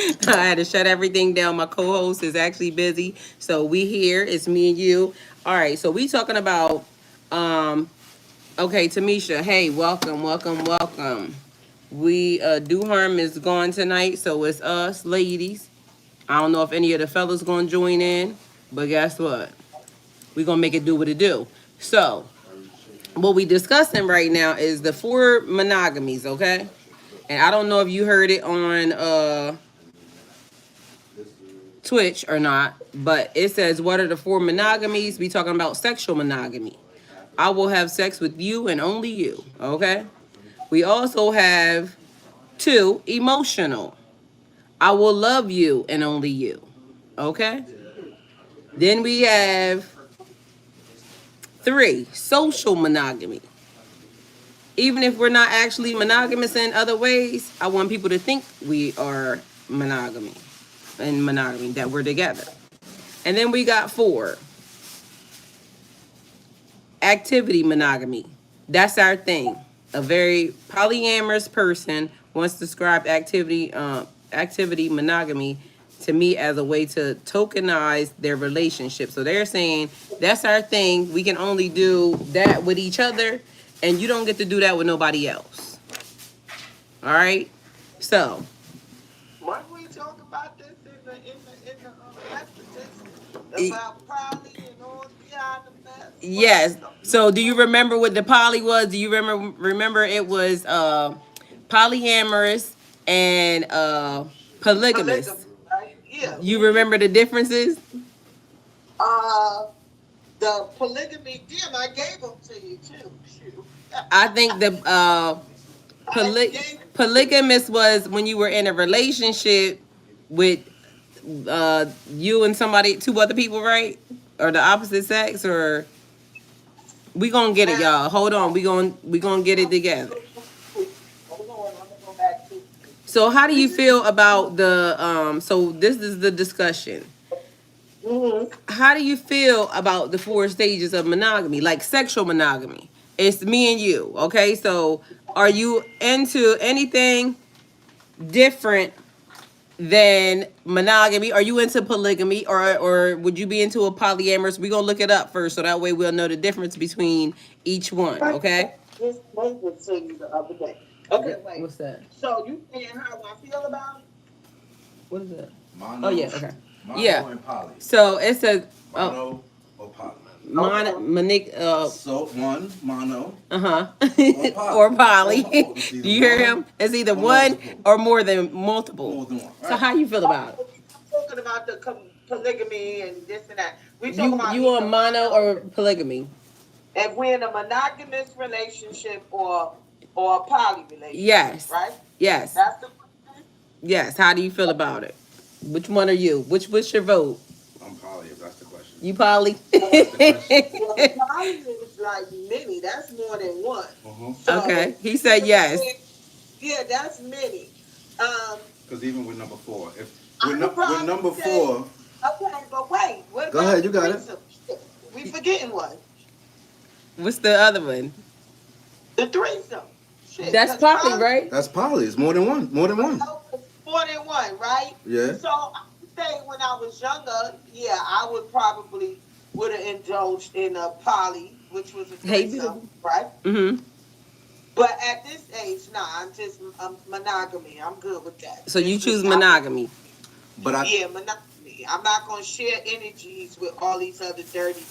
I had to shut everything down. My co-host is actually busy, so we here. It's me and you. All right, so we talking about. Um, okay, Tamisha. Hey, welcome, welcome, welcome. We Do Harm is gone tonight, so it's us ladies. I don't know if any of the fellas gonna join in, but guess what? We gonna make it do what it do. So what we discussing right now is the four monogamies, okay? And I don't know if you heard it on Twitch or not, but it says, what are the four monogamies? We talking about sexual monogamy. I will have sex with you and only you, okay? We also have two, emotional. I will love you and only you, okay? Then we have three, social monogamy. Even if we're not actually monogamous in other ways, I want people to think we are monogamy, that we're together. And then we got four, activity monogamy. That's our thing. A very polyamorous person once described activity monogamy to me as a way to tokenize their relationship. So they're saying that's our thing. We can only do that with each other, and you don't get to do that with nobody else. All right. So. Why don't we talk about this in the messages about poly and all behind the mess? Yes. So do you remember what the poly was? Do you remember it was polyamorous and polygamous? Polygamy, right? Yeah. You remember the differences? Uh, the polygamy, damn, I gave them to you too. Shoot. I think the polygamous was when you were in a relationship with you and somebody, two other people, right? Or the opposite sex, or we gonna get it, y'all. Hold on, we gonna get it together. Hold on, I'm gonna go back to. So how do you feel about the so this is the discussion. Mm-hmm. How do you feel about the four stages of monogamy, like sexual monogamy? It's me and you, okay? So are you into anything different than monogamy? Are you into polygamy, or would you be into a polyamorous? We're gonna look it up first so that way we'll know the difference between each one, okay? This was to you the other day. Okay, wait. What's that? So you saying how I feel about it? What is that? Mono, Oh yeah, okay. mono Yeah. and poly. So it says Mono or poly. So one mono or poly. It's Do you hear him? It's either one multiple. or more than multiple. More than one. So Right. how you feel about it? I'm talking about the polygamy and this and that. We talking You about you on mono or polygamy? if we're in a monogamous relationship or a poly relationship. Yes. Right? Yes. That's the question. Yes. How do you feel about it? Which one are you? What's your vote? I'm poly if that's the question. You poly? Well, poly is like many. That's more than one. So, Okay. He said yes. Yeah, that's many. Because even with number four, if I'm with number four, okay, but wait. What go about ahead, you got it. threesome? Shit, we forgetting one. What's the other one? The threesome. Shit, That's 'cause poly, right? that's poly. It's more than one. More than one. It's more than one, right? Yeah. So I would say when I was younger, yeah, I would have indulged in a poly, which was a threesome, right? Mm-hmm. But at this age, nah, I'm monogamy. I'm good with that. So you choose monogamy. But Yeah, monogamy. I'm not gonna share energies with all these other dirty,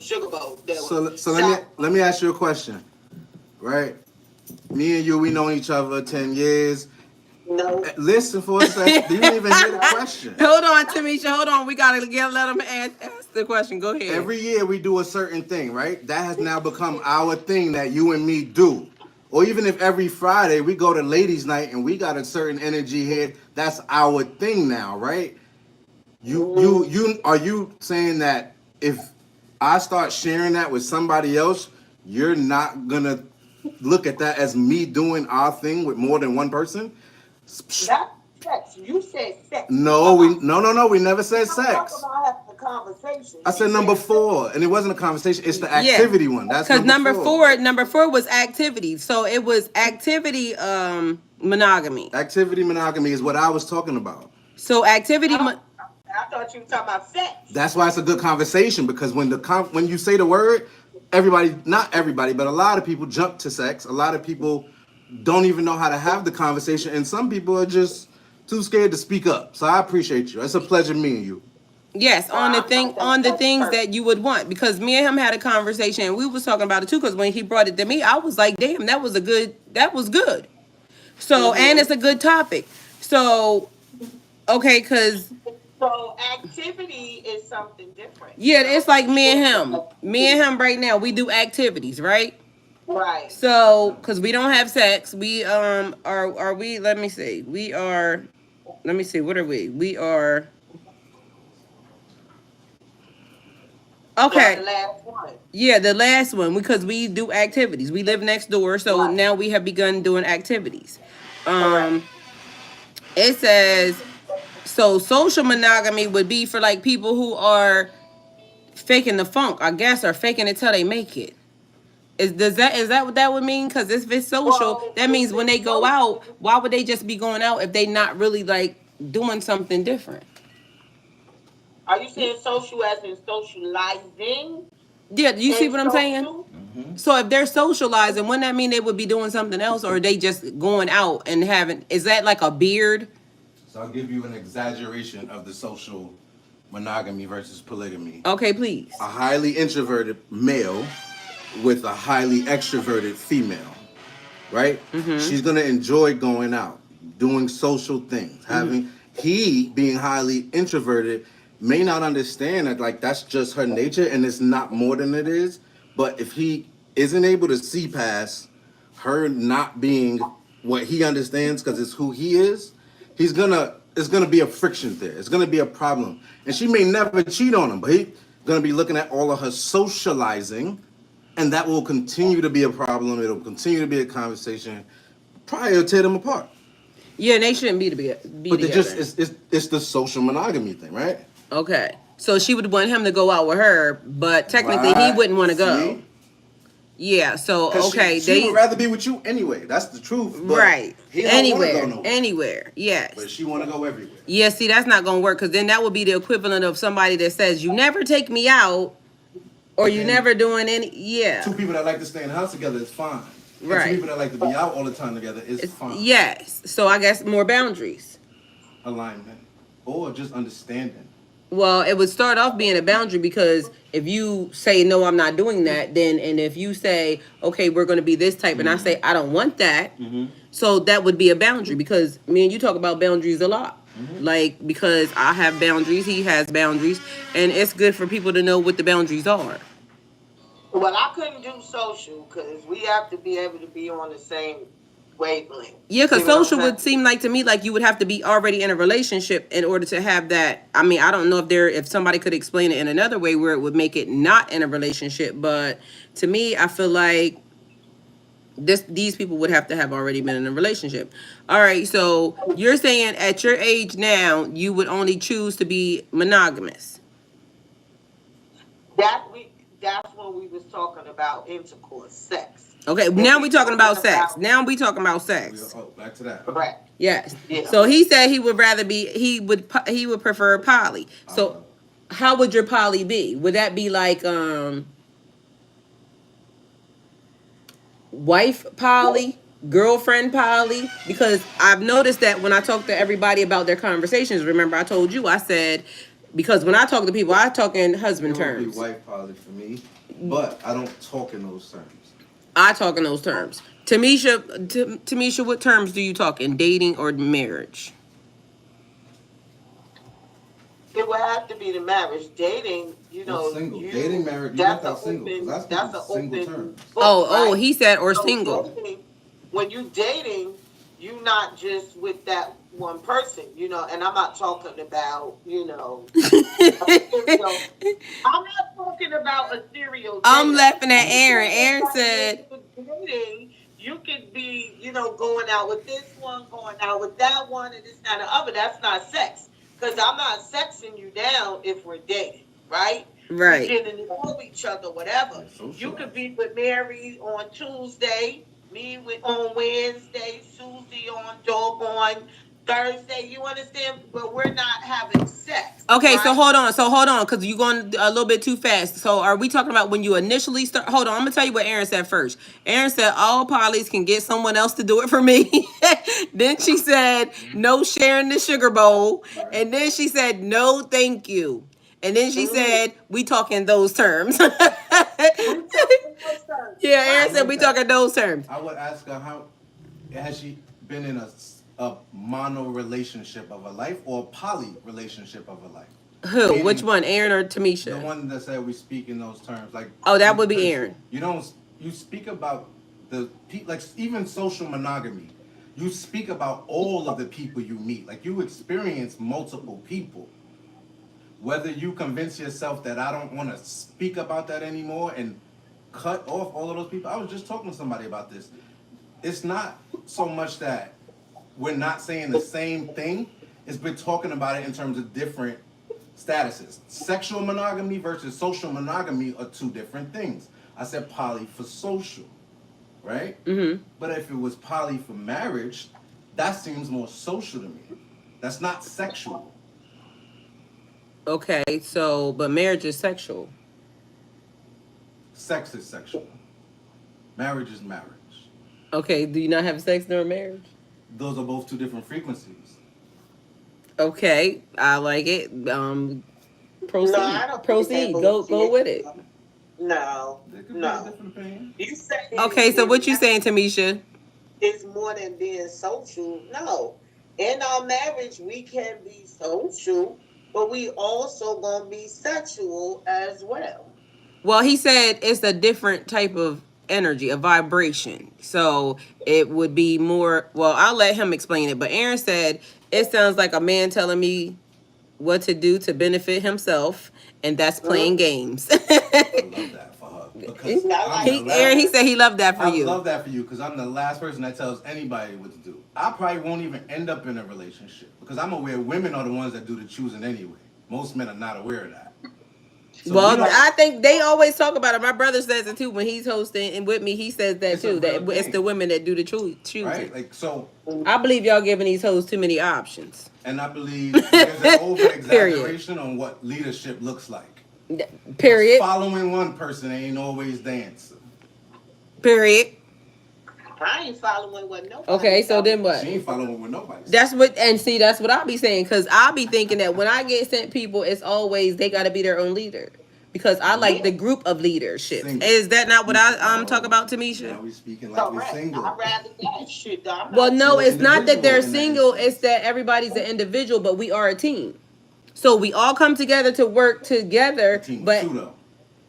sugar boat. So let me ask you a question, right? Me and you, we known each other 10 years. No. Listen for a second. Do you even hear the question? Hold on, Tamisha. Hold on. We gotta let him ask the question. Go ahead. Every year we do a certain thing, right? That has now become our thing that you and me do. Or even if every Friday we go to ladies' night and we got a certain energy here, that's our thing now, right? You are you saying that if I start sharing that with somebody else, you're not gonna look at that as me doing our thing with more than one person? Not sex. You said sex. No, we never said I'm talking sex. about having conversation. I said number 4, and it wasn't a conversation. It's the Yeah, activity one. That's because number four. number four was activity. So it was activity monogamy. Activity monogamy is what I was talking about. So activity. I thought you were talking about sex. That's why it's a good conversation, because when when you say the word, everybody, not everybody, but a lot of people jump to sex. A lot of people don't even know how to have the conversation, and some people are just too scared to speak up. So I appreciate you. It's a pleasure meeting you. Yes, Well, I'm not that on the sex things person. that you would want, because me and him had a conversation and we was talking about it too, because when he brought it to me, I was like, damn, that was good. So and it's a good topic. So okay, because So activity is something different. yeah, it's like me and him right now, we do activities, right? Right. So because we don't have sex, we are we, let me see, we are, let me see, what are we are, Well, okay. the last one. Yeah, the last one, because we do activities. We live next door, so Right. now we have begun doing activities. Correct. Um, it says, so social monogamy would be for like people who are faking the funk, I guess, or faking it till they make it. Is that what that would mean? Because if it's social, Well, that if means when they it's go out, social, why would they just be going out if they not really like doing something different? are you saying social as in socializing Yeah, do you see and what I'm saying? social? So if they're socializing, wouldn't that mean they would be doing something else, or are they just going out and having? Is that like a beard? So I'll give you an exaggeration of the social monogamy versus polygamy. Okay, please. A highly introverted male with a highly extroverted female, right? She's gonna enjoy going out, doing social things, having, he being highly introverted may not understand that, like, that's just her nature and it's not more than it is. But if he isn't able to see past her not being what he understands because it's who he is, he's gonna, it's gonna be a friction there. It's gonna be a problem. And she may never cheat on him, but he's gonna be looking at all of her socializing, and that will continue to be a problem. It'll continue to be a conversation. Probably it'll tear them apart. Yeah, they shouldn't be But they together. just, it's the social monogamy thing, right? Okay, so she would want him to go out with her, but technically he Right. wouldn't want to go. See? Yeah. So Because okay, she would rather be with you anyway. That's the truth. But right, he don't want to go anywhere, nowhere. anywhere. Yes. But she want to go everywhere. Yeah. See, that's not gonna work, because then that would be the equivalent of somebody that says you never take me out, or you then never doing any. Yeah. Two people that like to stay in the house together is fine. And Right. two people that like to be out all the time together is fine. Yes. So I guess more boundaries. Alignment. Or just understanding. Well, it would start off being a boundary, because if you say no, I'm not doing that, then, and if you say okay, we're going to be this type, and I say I don't want that, so that would be a boundary, because me and you talk about boundaries a lot. Like, because I have boundaries, he has boundaries, and it's good for people to know what the boundaries are. Well, I couldn't do social because we have to be able to be on the same wavelength. Yeah, because See what I'm social would saying? seem like to me like you would have to be already in a relationship in order to have that. I mean, I don't know if somebody could explain it in another way where it would make it not in a relationship, but to me, I feel like these people would have to have already been in a relationship. All right, so you're saying at your age now you would only choose to be monogamous. That's when we was talking about intercourse, sex. Okay, now we talking about sex. Now we talking about sex. Oh, back to that. Correct. Yes. Yeah. So he said he would rather be he would prefer poly. So how would your poly be? Would that be like wife poly, girlfriend poly? Because I've noticed that when I talk to everybody about their conversations, remember I told you, I said, because when I talk to people, I talk in husband It would be terms. white poly for me, but I don't talk in those terms. I talk in those terms. Tamisha, what terms do you talk in? Dating or marriage? It would have to be the marriage. Dating, Or single. Dating, marriage, you that's got an that single, 'cause open. that's That's an single open terms. book, Oh, right? he said or So single. dating, when you dating, you not just with that one person, and I'm not talking about, a serial. I'm not talking about a serial I'm dater. laughing at Aaron. Aaron said, Dating, you could be, going out with this one, going out with that one, and this, that, and the other. That's not sex. Because I'm not sexing you down if we're dating. right? We Right. getting to know each other, whatever. Yeah, You could socialize. be with Mary on Tuesday, me on Wednesday, Susie on dog on Thursday. You understand? But we're not having sex, Okay, so right? hold on. So hold on, because you're going a little bit too fast. So are we talking about when you initially start? Hold on, I'm gonna tell you what Aaron said first. Aaron said all polys can get someone else to do it for me. Then she said no sharing the sugar bowl, Right. and then she said no thank you, and then she Mm. said we talk in those terms. We talking those terms, Yeah, I Aaron right? said like we talk that. in those terms. I would ask her how has she been in a mono relationship of a life or a poly relationship of a life? Who? Which Meaning one, Aaron or the Tamisha? one that said we speak in those terms, like Oh, that would be because Aaron. you don't you speak about like even social monogamy. You speak about all of the people you meet. Like you experience multiple people. Whether you convince yourself that I don't want to speak about that anymore and cut off all of those people. I was just talking to somebody about this. It's not so much that we're not saying the same thing, it's we're talking about it in terms of different statuses. Sexual monogamy versus social monogamy are two different things. I said poly for social, right? Mm-hmm. But if it was poly for marriage, that seems more social to me. That's not sexual. Okay, so but marriage is sexual. Sex is sexual. Marriage is marriage. Okay, do you not have sex during marriage? Those are both two different frequencies. Okay, I like it. No, I don't think they Proceed. both Go did. with it. No, There could be a no. different opinion. You saying Okay, so in what you saying, Tamisha? is more than being social. No. In our marriage, we can be social, but we also gonna be sexual as well. Well, he said it's a different type of energy, a vibration. So it would be more. Well, I'll let him explain it. But Aaron said it sounds like a man telling me what to do to benefit himself, and that's playing Mm-hmm. games. I love that for her because I I'm the like Aaron, he last. that. said he loved that for I you. love that for you because I'm the last person that tells anybody what to do. I probably won't even end up in a relationship because I'm aware women are the ones that do the choosing anyway. Most men are not aware of that. So we Well, don't. I think they always talk about it. My brother says it too when he's hosting and with me. He says that It's a too. real That it's the thing, women that do the right? choosing. Like so, I believe y'all giving these hoes too many options. and I believe there's an over Period. exaggeration on what leadership looks like. Because Period. following one person ain't always the answer. Period. I ain't following what nobody Okay, so tell me then to She what? ain't do. following what nobody said. That's what, and see, that's what I'll be saying. Because I'll be thinking that when I get sent people, it's always they got to be their own leader. Because I like Yeah, the group of leaderships. Single. Is that not what I talk Oh, about, now Tamisha? we speaking like we correct. I'd single. rather that shit. Though. I'm Well, not no, So it's not that individual they're in that single. It's instance. that everybody's an individual, but we are a team. So we all come together to work A together. team of But two though,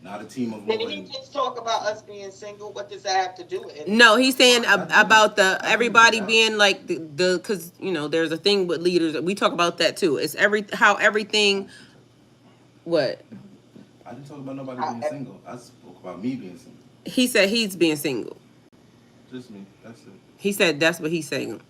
not a team of Did more he than. just talk about us being single? What does that have to do with no, anything? he's saying I didn't. about the I didn't say everybody that. being like the because there's a thing with leaders. We talk about that too. It's how everything. What I didn't talk about nobody I, being single. I spoke about me being single. he said, he's being single. Just me. That's it. He said that's what he's saying.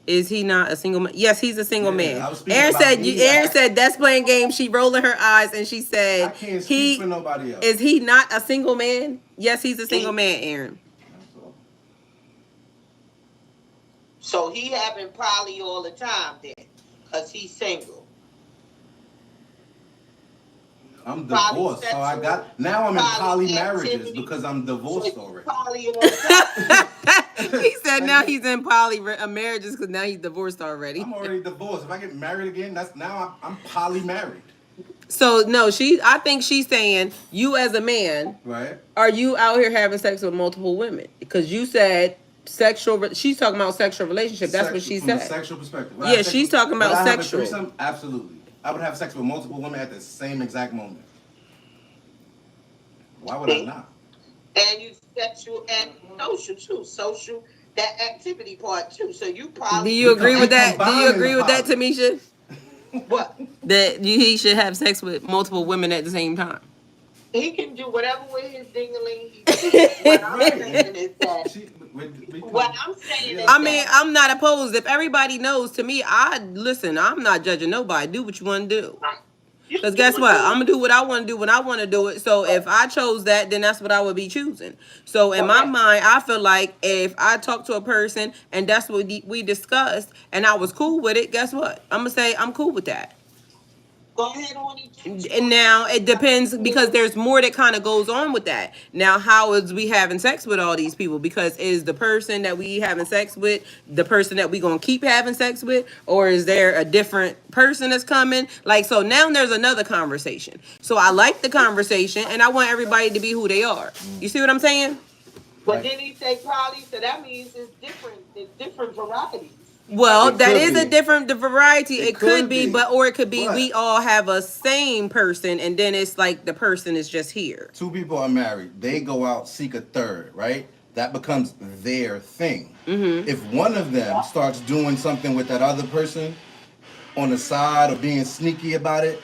Is he not a single man? Yes, he's a single Yeah, man. I was speaking about me. Aaron said that's playing games. She rolling her eyes and she I said can't speak for he nobody else. is he not a single man? Yes, he's a single he, man, Aaron. That's all. so he having poly all the time then, cause he's single. I'm divorced, so I Polysexual, got now I'm in poly poly marriages activity. because I'm So divorced you already. poly all the time. He said Like, now he's in poly marriages because now he's divorced already. I'm already divorced. If I get married again, that's now I'm poly married, So no, I think she's saying you as a man, right? are you out here having sex with multiple women? Because you said she's talking about sexual relationship. That's what she From a said. sexual perspective. Would I Yeah, have sex she's with- talking would about I have a sexual. threesome? Absolutely. I would have sex with multiple women at the same exact moment. Why would I See? not? And you sexual and social too. Social, that activity part too. So you Do probably you We agree we with that? Do you combine in agree the with that, poly. Tamisha? what? That he should have sex with multiple women at the same time. He can do whatever with his dingling he please. What I'm Right. saying is that She, we what come, I'm saying yeah, is I that's mean, that fine. I'm not opposed. If everybody knows, to me, I listen. I'm not judging nobody. Do what you want to do. Because guess what? I'm gonna do what I want to do when I want to do it. So if I chose that, then that's what I would be choosing. So in my mind, I feel like if I talk to a person and that's what we discussed and I was cool with it, guess what? I'm gonna say I'm cool with that. Go ahead on and And now it depends because there's more that kind of goes on with that. Now, how is we having sex with all these people? Because is the person that we having sex with the person that we gonna keep having sex with, or is there a different person that's coming? Like, so now there's another conversation. So I like the conversation, and I want everybody to be who they are. You see what I'm saying? But then he say poly, so that means it's different varieties. Well, It that could is a be. different the variety. It It could could be, be. but or it could be But we all have a same person, and then it's like the person is just here. two people are married. They go out, seek a third, right? That becomes their thing. If one of them starts doing something with that other person on the side or being sneaky about it,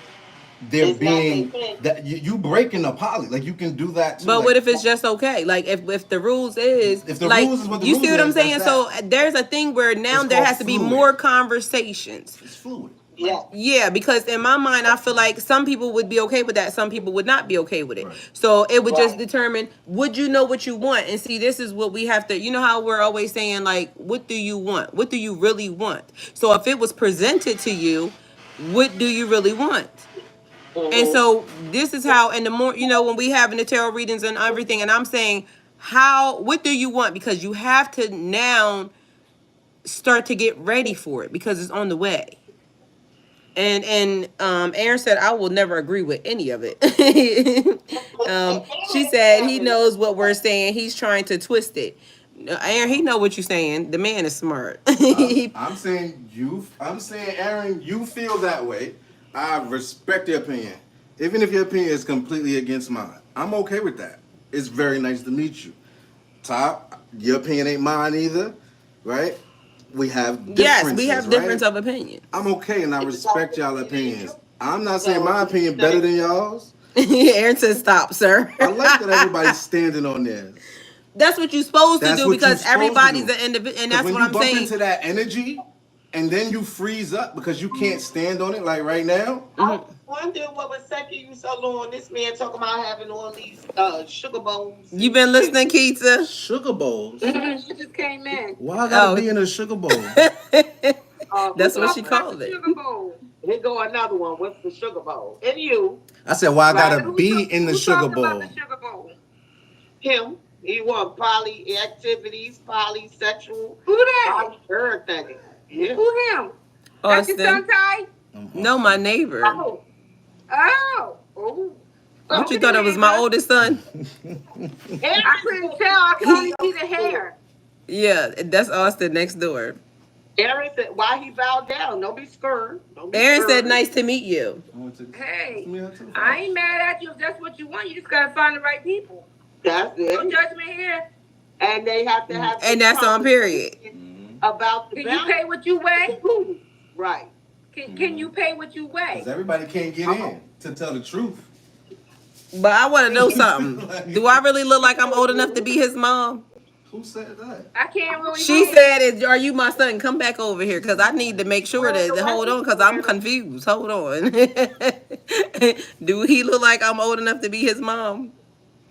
they're It's not being their thing. that you breaking a poly. Like you can do that too. But like, what if it's just okay? Like if the rules is If the like rules is what the you rules see what I'm is, saying? that's So that. there's a thing where now It's there called has to be fluid. more conversations. It's fluid. Yeah. Yeah, because in my mind, I feel like some people would be okay with that, some people would not be okay with it. Right. So it would just Right. determine would you know what you want? And see, this is what we have to. You know how we're always saying like, what do you want? What do you really want? So if it was presented to you, what do you really want? And so this is how, and the more, when we having the tarot readings and everything, and I'm saying, what do you want? Because you have to now start to get ready for it because it's on the way. And Aaron said, I will never agree with any of it. She said he knows what we're saying. He's trying to twist it. Aaron, he know what you're saying. The man is smart. I'm saying you. I'm saying Aaron, you feel that way. I respect your opinion, even if your opinion is completely against mine. I'm okay with that. It's very nice to meet you. Top, your opinion ain't mine either, right? We have differences, Yes, we have difference right? of opinion. I'm okay, and I respect y'all opinions. I'm not saying my opinion better than y'all's. Aaron said, "Stop, sir." I like that everybody's standing on theirs. That's what you're supposed to That's do what because you're supposed everybody's to an do. individual, and 'Cause that's when what you I'm bump saying. into that energy, and then you freeze up because you can't stand on it, like right now. I wonder what was taking you so long. This man talking about having all these sugar bowls. You been listening, Keita? Sugar bowls. She just came in. Why I gotta Oh. be in a sugar bowl? That's what she Talking about called the it. Sugar bowl. Here go another one. What's the sugar bowl? And you, I said, why I gotta Who be talk- in the who sugar talking about bowl? the sugar bowl? him. He want poly activities, polysexual, Who that? everything. Yeah. Who him? That's your son, Austin. Ty? No, my neighbor. Oh, Oh. What you thought it was my oldest son? I couldn't tell. I could only see the hair. Yeah, that's Austin next door. Aaron said, why he bowed down? Don't be scared. Don't be Aaron scared. said, "Nice to meet you." Hey, I ain't mad at you if that's what you want. You just gotta find the right people. That's No it. judgment here. And they have to have. And that's on period. About the Can you pay what you weigh? Right. Can you pay what you weigh? Because everybody can't get in to tell the truth. But I want to know something. Do I really look like I'm old enough to be his mom? Who said that? I can't really. She say. said, "Are you my son? Come back over here, because I need to make sure that. Hold on, because I'm confused. Hold on. Do he look like I'm old enough to be his mom?"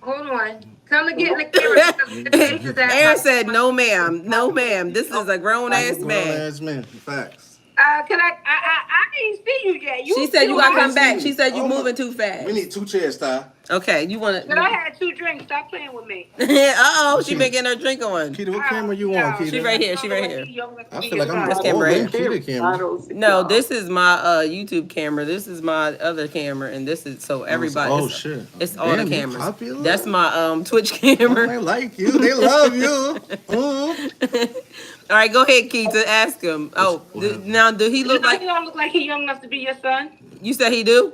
Hold on. Tell him to get in the camera. Because the face is that Aaron much. said, "No, ma'am. No, ma'am. This is a grown ass man." Grown-ass man. Facts. Can I didn't see you yet. She said you gotta come back. see She you. said you Oh my- moving too fast. We need 2 chairs, Ty. Okay, you want But I to? had 2 drinks. Stop playing with me. Uh-oh, she been getting her drink on. Keita, what camera you on, Keita? She right here. She right here. I feel like I'm This older camera than right Keita camera. No, this is my YouTube camera. This is my other camera, and this is so everybody. Oh, it's, shit. It's all Damn, the you cameras. popular? That's my Twitch They camera. like you. They love you. All right, go ahead, Keita. Ask him. Oh, now do he You look know like he don't look like he young enough to be your son? you said he do?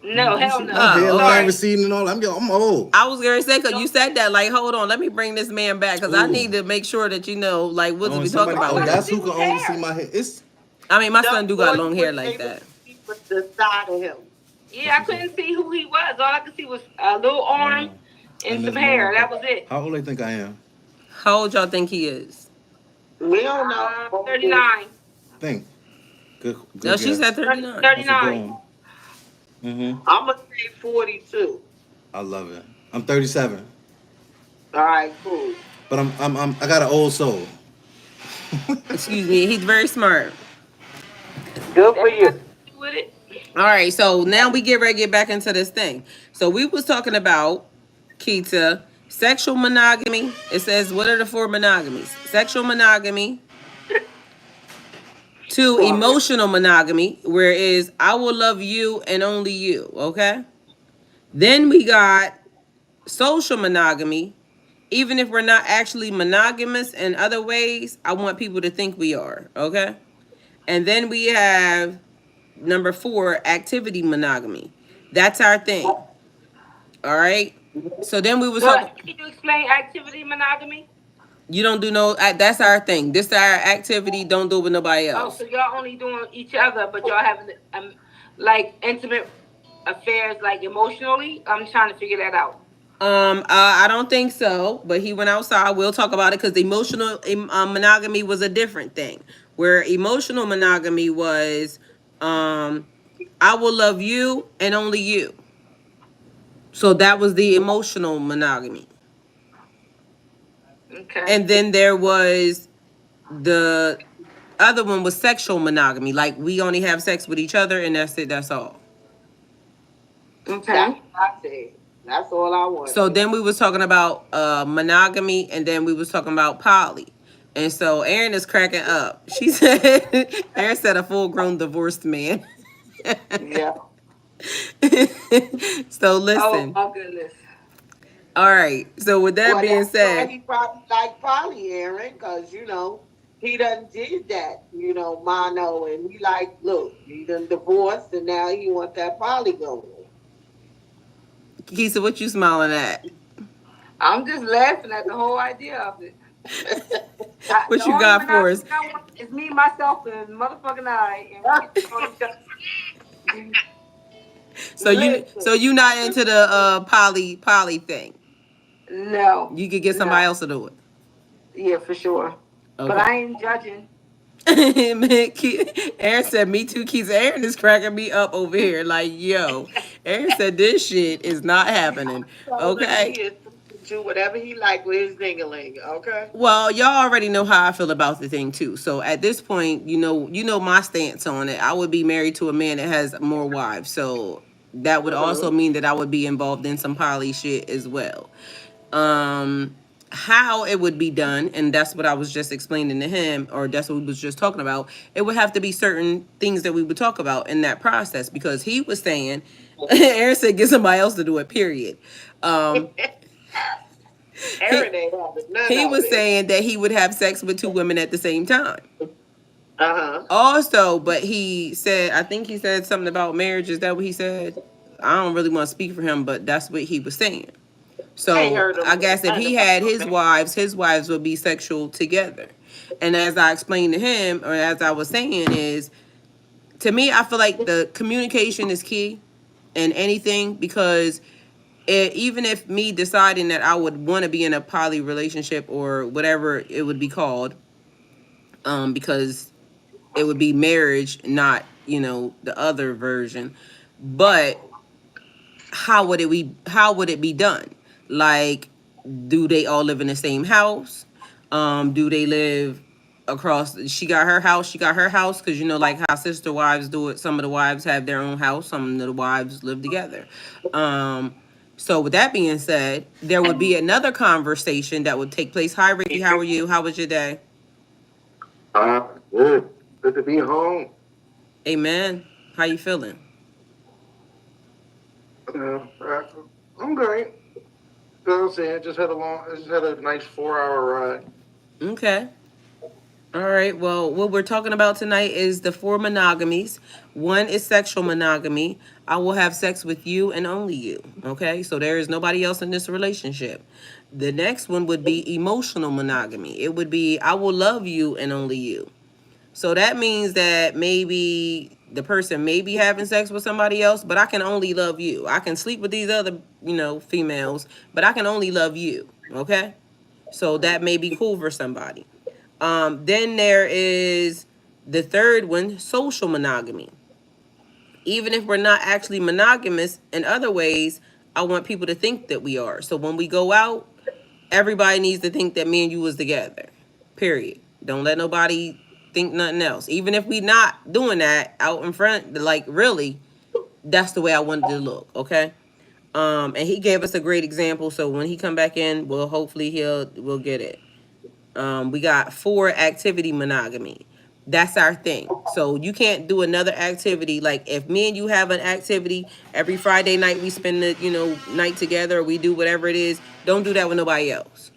No, hell no. Oh, Hairline okay. receding and all. I'm old. I was gonna say because you said that. Like, hold on, let me bring this man back because I Ooh. need to make sure that like what Oh, we talking about. oh, with that's this. who can only see my hair. It's I mean, my son do got long hair like that. With the side of him. Yeah, I couldn't see who he was. All I could see was a little arm and some hair. That was it. How old do they think I am? How old y'all think he is? We don't know. 39. Think. Good No, she guess. said 39. 39. Mm-hmm. I'm gonna say 42. I love it. I'm 37, All right, cool. but I got an old soul. Excuse me. He's very smart. Good That for ain't got you. nothing to do with it. All right, so now we get ready to get back into this thing. So we was talking about Keita, sexual monogamy. It says what are the four monogamies? Sexual monogamy, two Sorry. emotional monogamy, where it is I will love you and only you, okay? Then we got social monogamy. Even if we're not actually monogamous in other ways, I want people to think we are, okay? And then we have number four, activity monogamy. That's our thing. All right. So then we was talking. But can you explain activity monogamy? You don't do no. That's our thing. This is our activity. Don't do it with nobody Oh, so else. y'all only doing each other, but y'all having like intimate affairs, like emotionally. I'm trying to figure that out. I don't think so. But he went outside. We'll talk about it because emotional monogamy was a different thing. Where emotional monogamy was, um, I will love you and only you. So that was the emotional monogamy. Okay. And then there was the other one was sexual monogamy. Like we only have sex with each other and that's it, that's all. That's Okay. what I said. That's all I So wanted. then we was talking about monogamy and then we was talking about poly. And so Erin is cracking up. She said Erin said a full grown divorced man. Yeah. So Oh listen. my goodness. All right. So with that Well, being that's why said, he probably like Polly, Aaron, because he done did that, mono, and he like, look, he done divorced, and now he want that Polly going. Keisha, what you smiling at? I'm just laughing at the whole idea of it. The What you only got for monogamy us? I want is me, myself, and motherfucking I, and we get to know each other. Listen, So you not into the poly thing. No, You could get somebody no, else to do it. yeah, for sure. But Okay. I ain't judging. Man, Aaron said, "Me too." Keith, Aaron is cracking me up over here. Like, yo, Aaron said this shit is not happening. told him he Okay. is to do whatever he like with his dingaling. Okay. Well, y'all already know how I feel about the thing too. So at this point, you know my stance on it. I would be married to a man that has more wives. So that would also Mm-hmm. mean that I would be involved in some poly shit as well. um how it would be done, and that's what I was just explaining to him, or that's what we was just talking about. It would have to be certain things that we would talk about in that process because he was saying Aaron said get somebody else to do it, period. um he Aaron ain't having none he of was it. saying that he would have sex with two women at the same time Uh huh. also, but he said, I think he said something about marriage. Is that what he said? I don't really want to speak for him, but that's what he was saying. I ain't So heard him I say guess if nothing he about had no man. his wives would be sexual together. And as I explained to him, or as I was saying, is to me, I feel like the communication is key in anything because even if me deciding that I would want to be in a poly relationship or whatever it would be called, because it would be marriage, not the other version, but how would it be done? Like, do they all live in the same house? Do they live across? She got her house, because like how sister wives do it. Some of the wives have their own house, some of the wives live together. um so with that being said, there would be another conversation that would take place. Hi Ricky, how are you? How was your day? Good. Good to be home. Amen. How you feeling? Uh, uh, I'm great. So I'm saying, I just had a nice 4 hour ride. Okay. All right. Well, what we're talking about tonight is the four monogamies. One is sexual monogamy. I will have sex with you and only you. Okay. So there is nobody else in this relationship. The next one would be emotional monogamy. It would be I will love you and only you. So that means that maybe the person may be having sex with somebody else, but I can only love you. I can sleep with these other, females, but I can only love you. Okay. So that may be cool for somebody. Then there is the third one, social monogamy. even if we're not actually monogamous in other ways, I want people to think that we are. So when we go out, everybody needs to think that me and you was together. Period. Don't let nobody think nothing else. Even if we not doing that out in front, like really, that's the way I wanted to look. Okay. And he gave us a great example. So when he come back in, well, hopefully we'll get it. We got 4 activity monogamy. That's our thing. So you can't do another activity. Like if me and you have an activity every Friday night, we spend the night together, or we do whatever it is. Don't do that with nobody else.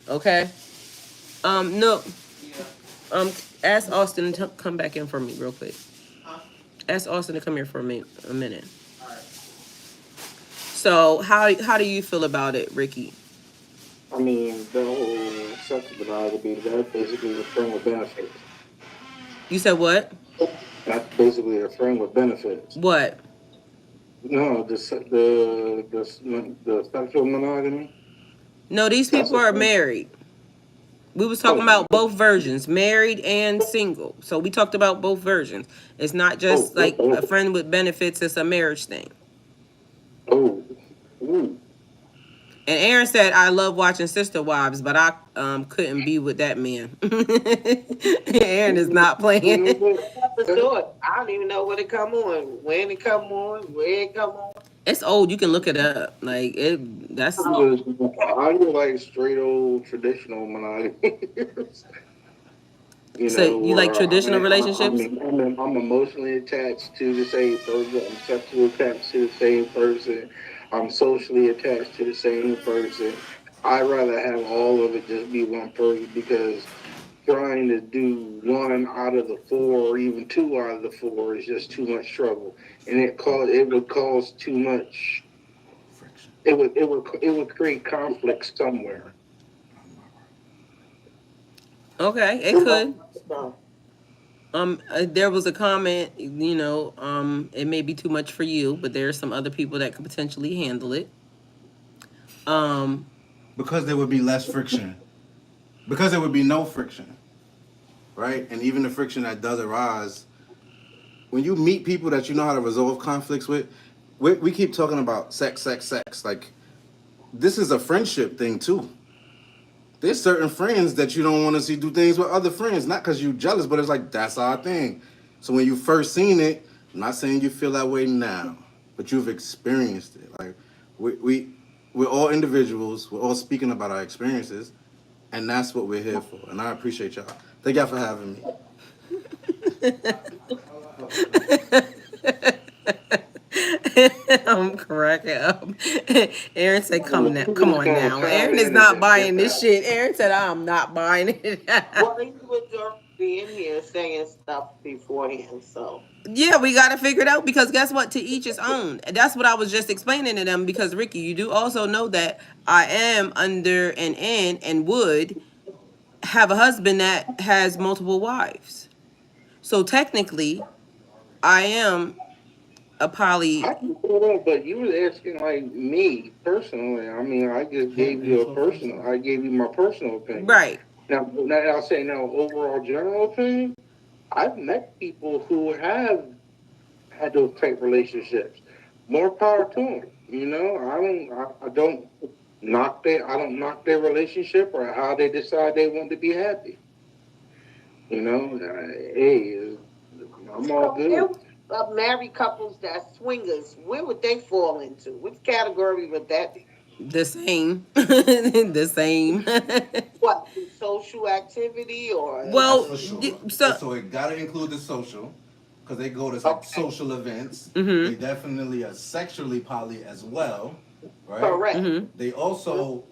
Okay. No. Um, ask Austin to come back in for me real quick. Ask Austin to come here for a minute. So how do you feel about it, Ricky? I mean, the whole sex monogamy, that's basically a friend with benefits. You said what? That's basically a friend with benefits. What? No, the sexual monogamy. No, these That's people a are friend. married. We was talking about both versions, married and single. So we talked about both versions. It's not just like a friend with benefits, it's a marriage thing. Oh, ooh. And Aaron said, I love watching Sister Wives, but I couldn't be with that man. Aaron is not playing. Never saw it. I don't even know when it come on, when it come on, where it come on. It's old. You can look it up. Like it. That's I do like straight old traditional monogamy. so you like traditional relationships? I'm emotionally attached to the same person. I'm sexually attached to the same person. I'm socially attached to the same person. I'd rather have all of it just be one person because trying to do one out of the 4 or even 2 out of the 4 is just too much trouble, and it would cause too much. It would create conflict somewhere. Okay, it could. There was a comment, it may be too much for you, but there are some other people that could potentially handle it. Because there would be less friction. Because there would be no friction, right? And even the friction that does arise, when you meet people that you know how to resolve conflicts with, we keep talking about sex, sex, sex. Like, this is a friendship thing too. There's certain friends that you don't want to see do things with other friends, not because you're jealous, but it's like that's our thing. So when you first seen it, I'm not saying you feel that way now, but you've experienced it. Like we're all individuals. We're all speaking about our experiences, and that's what we're here for. And I appreciate y'all. Thank y'all for having me. I'm cracking up. Aaron said, come on now. Aaron is not buying this shit. Aaron said, I'm not buying it. Well, he was already in here saying stuff beforehand, so. Yeah, we got to figure it out because guess what? To each his own. That's what I was just explaining to them because, Ricky, you do also know that I am under an N and would have a husband that has multiple wives. So technically, I am a poly. I can pull it up, but you was asking like me personally. I mean, I just gave you I gave you my personal opinion. Right. Now I'll say now overall general opinion. I've met people who have had those type relationships. More power to them. You know, I don't I don't knock their relationship or how they decide they want to be happy. You know, hey, I'm all good. Married couples that swingers, where would they fall into? Which category would that be? The same. The same. What, social activity or? Well, For sure. so So it gotta include the social, because they go to like social events. Mhm. They definitely are sexually poly as well, right? Correct. Mhm. They also.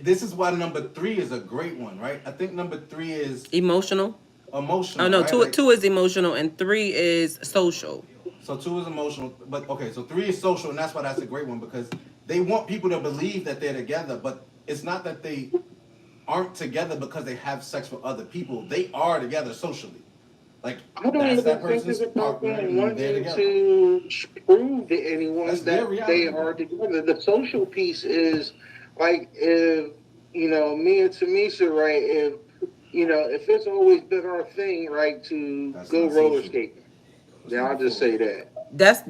This is why number 3 is a great one, right? I think number 3 is Emotional. emotional. Oh no, right? two Like, two is emotional and 3 is social. so 2 is emotional, but okay, so 3 is social, and that's why that's a great one because they want people to believe that they're together, but it's not that they aren't together because they have sex with other people. They are together socially. Like I don't that's even that think person's it's about partner, them and they're wanting together. to prove to anyone That's their that reality. they are together. The social piece is like if me and Tamisha, right? If if it's always been our thing, right, to That's go not roller social. skating. Yeah, I'll just say that. That's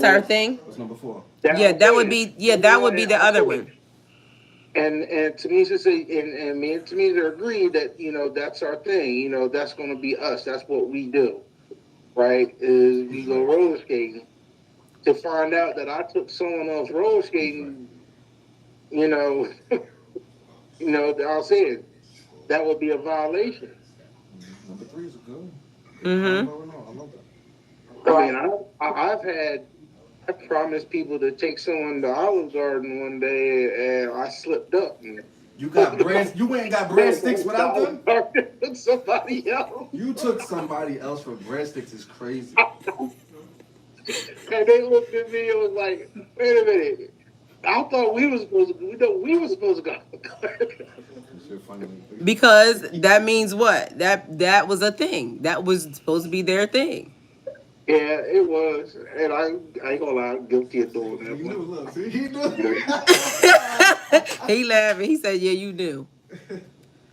our And thing. What's number four? that Yeah, I'm that would saying, be yeah, and, you that know, would be and the I'll other say one. it. And Tanisha say, and me and Tanisha agree that that's our thing. That's going to be us. That's what we do. Right? Is we go roller skating. To find out that I took someone else roller skating, you know, I'll say it. That would be a violation. Number three is good. Mm-hmm. I love that. I mean, Right. I promised people to take someone to Olive Garden one day, and I slipped up. And You got bread. You went and got breadsticks without them. Olive Garden took somebody else, You took somebody else for breadsticks is crazy. and they looked at me and was like, "Wait a minute." I thought we were supposed to go. That shit funny. Because that means what? That was a thing. That was supposed to be their thing. Yeah, it was, and I ain't gonna lie, I'm guilty of doing He that knew. one. Look, see, he knew. He laughing. He said, "Yeah, you do."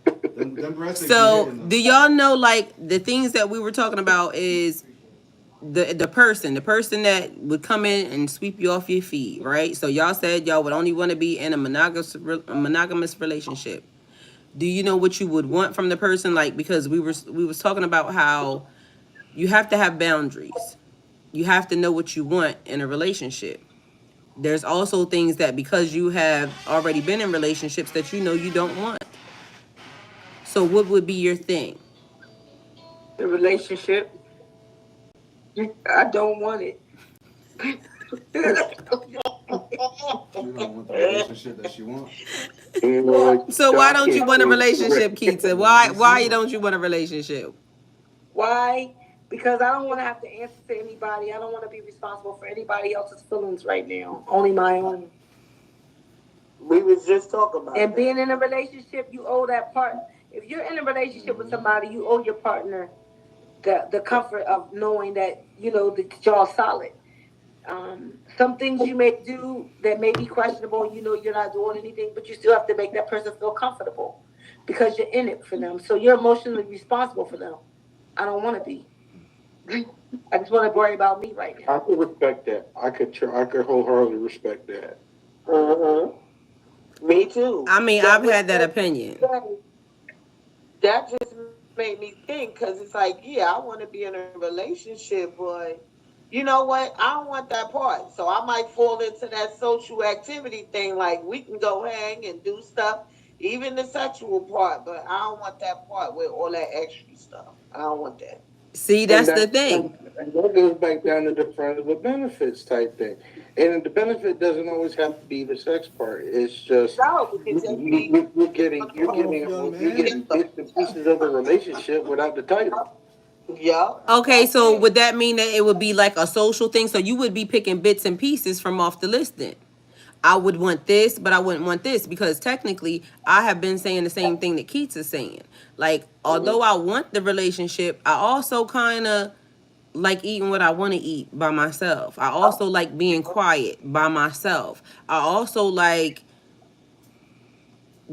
them breadsticks be So, hitting do though. y'all know like the things that we were talking about is the person that would come in and sweep you off your feet, right? So y'all said y'all would only want to be in a monogamous relationship. Do you know what you would want from the person? Like because we was talking about how you have to have boundaries. You have to know what you want in a relationship. There's also things that because you have already been in relationships that you know you don't want. So what would be your thing? The relationship. I don't want it. You don't want the relationship that she want. You know, So why I don't you can't want a do relationship, it. Keita? Why don't you want a relationship? Why? Because I don't want to have to answer to anybody. I don't want to be responsible for anybody else's feelings right now. Only my own. We was just talking about And that. being in a relationship, you owe that part. If you're in a relationship with somebody, you owe your partner the comfort of knowing that that y'all solid. Some things you may do that may be questionable. You're not doing anything, but you still have to make that person feel comfortable because you're in it for them. So you're emotionally responsible for them. I don't want to be. I just want to worry about me right I now. could respect that. I could wholeheartedly respect that. Mm-hmm. Me too. I mean, That I've what had that opinion. that just made me think because it's like, yeah, I want to be in a relationship, but you know what? I don't want that part. So I might fall into that social activity thing. Like we can go hang and do stuff, even the sexual part, but I don't want that part with all that extra stuff. I don't want that. See, And that's the that thing. and that goes back down to the friends with benefits type thing. And the benefit doesn't always have to be the sex part. It's just No, because then you ain't Young you're man. getting bits and pieces of the relationship without the title. yeah, Okay, that's so it. would that mean that it would be like a social thing? So you would be picking bits and pieces from off the list then? I would want this, but I wouldn't want this because technically I have been saying the same thing that Keats is saying. Like, although I want the relationship, I also kind of like eating what I want to eat by myself. I also like being quiet by myself. I also like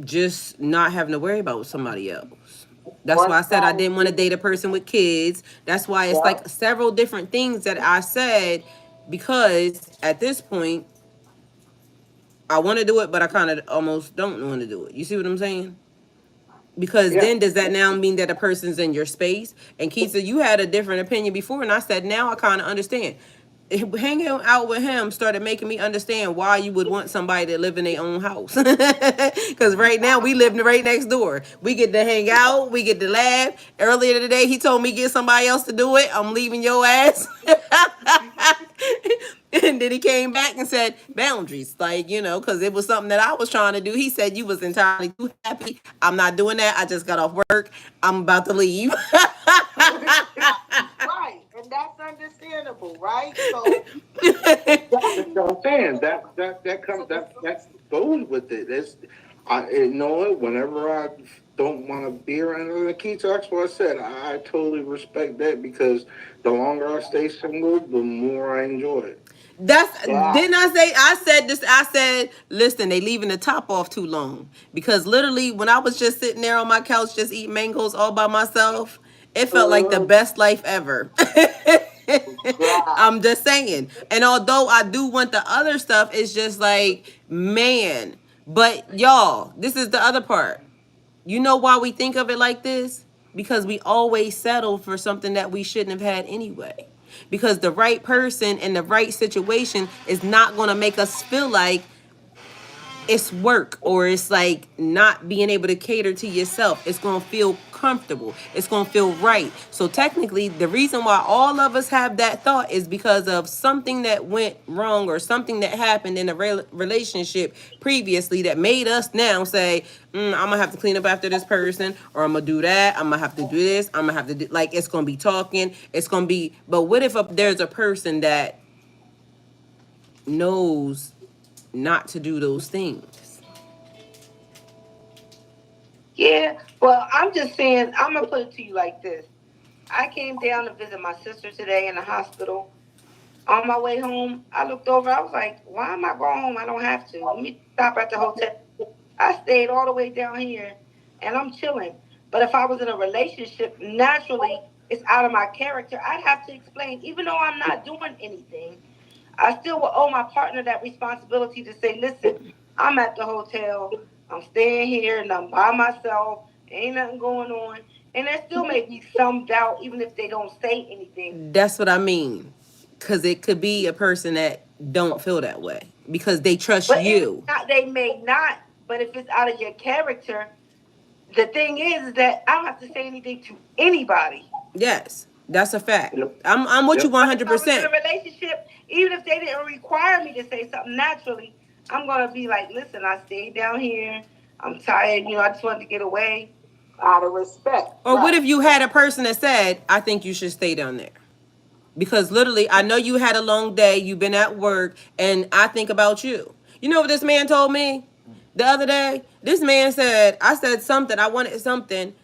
just not having to worry about somebody else. That's why One I said I sided. didn't want to date a person with kids. That's why it's Yeah. like several different things that I said because at this point I want to do it, but I kind of almost don't want to do it. You see what I'm saying? Because Yeah. then does that now mean that a person's in your space? And Keisha, you had a different opinion before, and I said now I kind of understand. Hanging out with him started making me understand why you would want somebody to live in their own house. Because right now we live right next door. We get to hang out, we get to laugh. Earlier today, he told me get somebody else to do it. I'm leaving your ass. And then he came back and said boundaries, like because it was something that I was trying to do. He said you was entirely too happy. I'm not doing that. I just got off work. I'm about to leave. Right, and that's understandable, right? So that That's what I'm saying. That goes with it. Whenever I don't want to be around other kids, that's what I said. I totally respect that because the longer I stay single, the more I enjoy it. That's yeah. didn't I say I said this I said listen they leaving the top off too long because literally when I was just sitting there on my couch just eating mangoes all by myself it felt like the Mhm. best life ever. God. I'm just saying. And although I do want the other stuff, it's just like, man. But y'all, this is the other part. You know why we think of it like this? Because we always settle for something that we shouldn't have had anyway. Because the right person and the right situation is not going to make us feel like it's work, or it's like not being able to cater to yourself. It's going to feel comfortable. It's going to feel right. So technically, the reason why all of us have that thought is because of something that went wrong or something that happened in a relationship previously that made us now say, I'm going to have to clean up after this person, or I'm going to do that. I'm going to have to do this. I'm going to have to do, like, it's going to be talking. It's going to be, but what if there's a person that knows not to do those things? Yeah, well, I'm just saying, I'm gonna put it to you like this. I came down to visit my sister today in the hospital. On my way home, I looked over. I was like, "Why am I going home? I don't have to. Let me stop at the hotel." I stayed all the way down here, and I'm chilling. But if I was in a relationship, naturally, it's out of my character. I'd have to explain, even though I'm not doing anything. I still will owe my partner that responsibility to say, listen, I'm at the hotel, I'm staying here, and I'm by myself, ain't nothing going on. And there still may be some doubt, even if they don't say anything. That's what I mean. Cause it could be a person that don't feel that way because they trust But if you. not, they may not. But if it's out of your character, the thing is that I don't have to say anything to anybody. Yes, that's a fact. Yep. I'm with you Yep. one But if hundred I was in percent. a relationship, even if they didn't require me to say something naturally, I'm gonna be like, listen, I stayed down here. I'm tired. I just wanted to get away. Out of respect. Or what Right. if you had a person that said, "I think you should stay down there"? Because literally, I know you had a long day. You've been at work, and I think about you. You know what this man told me the other day? This man said, I said something. I wanted something,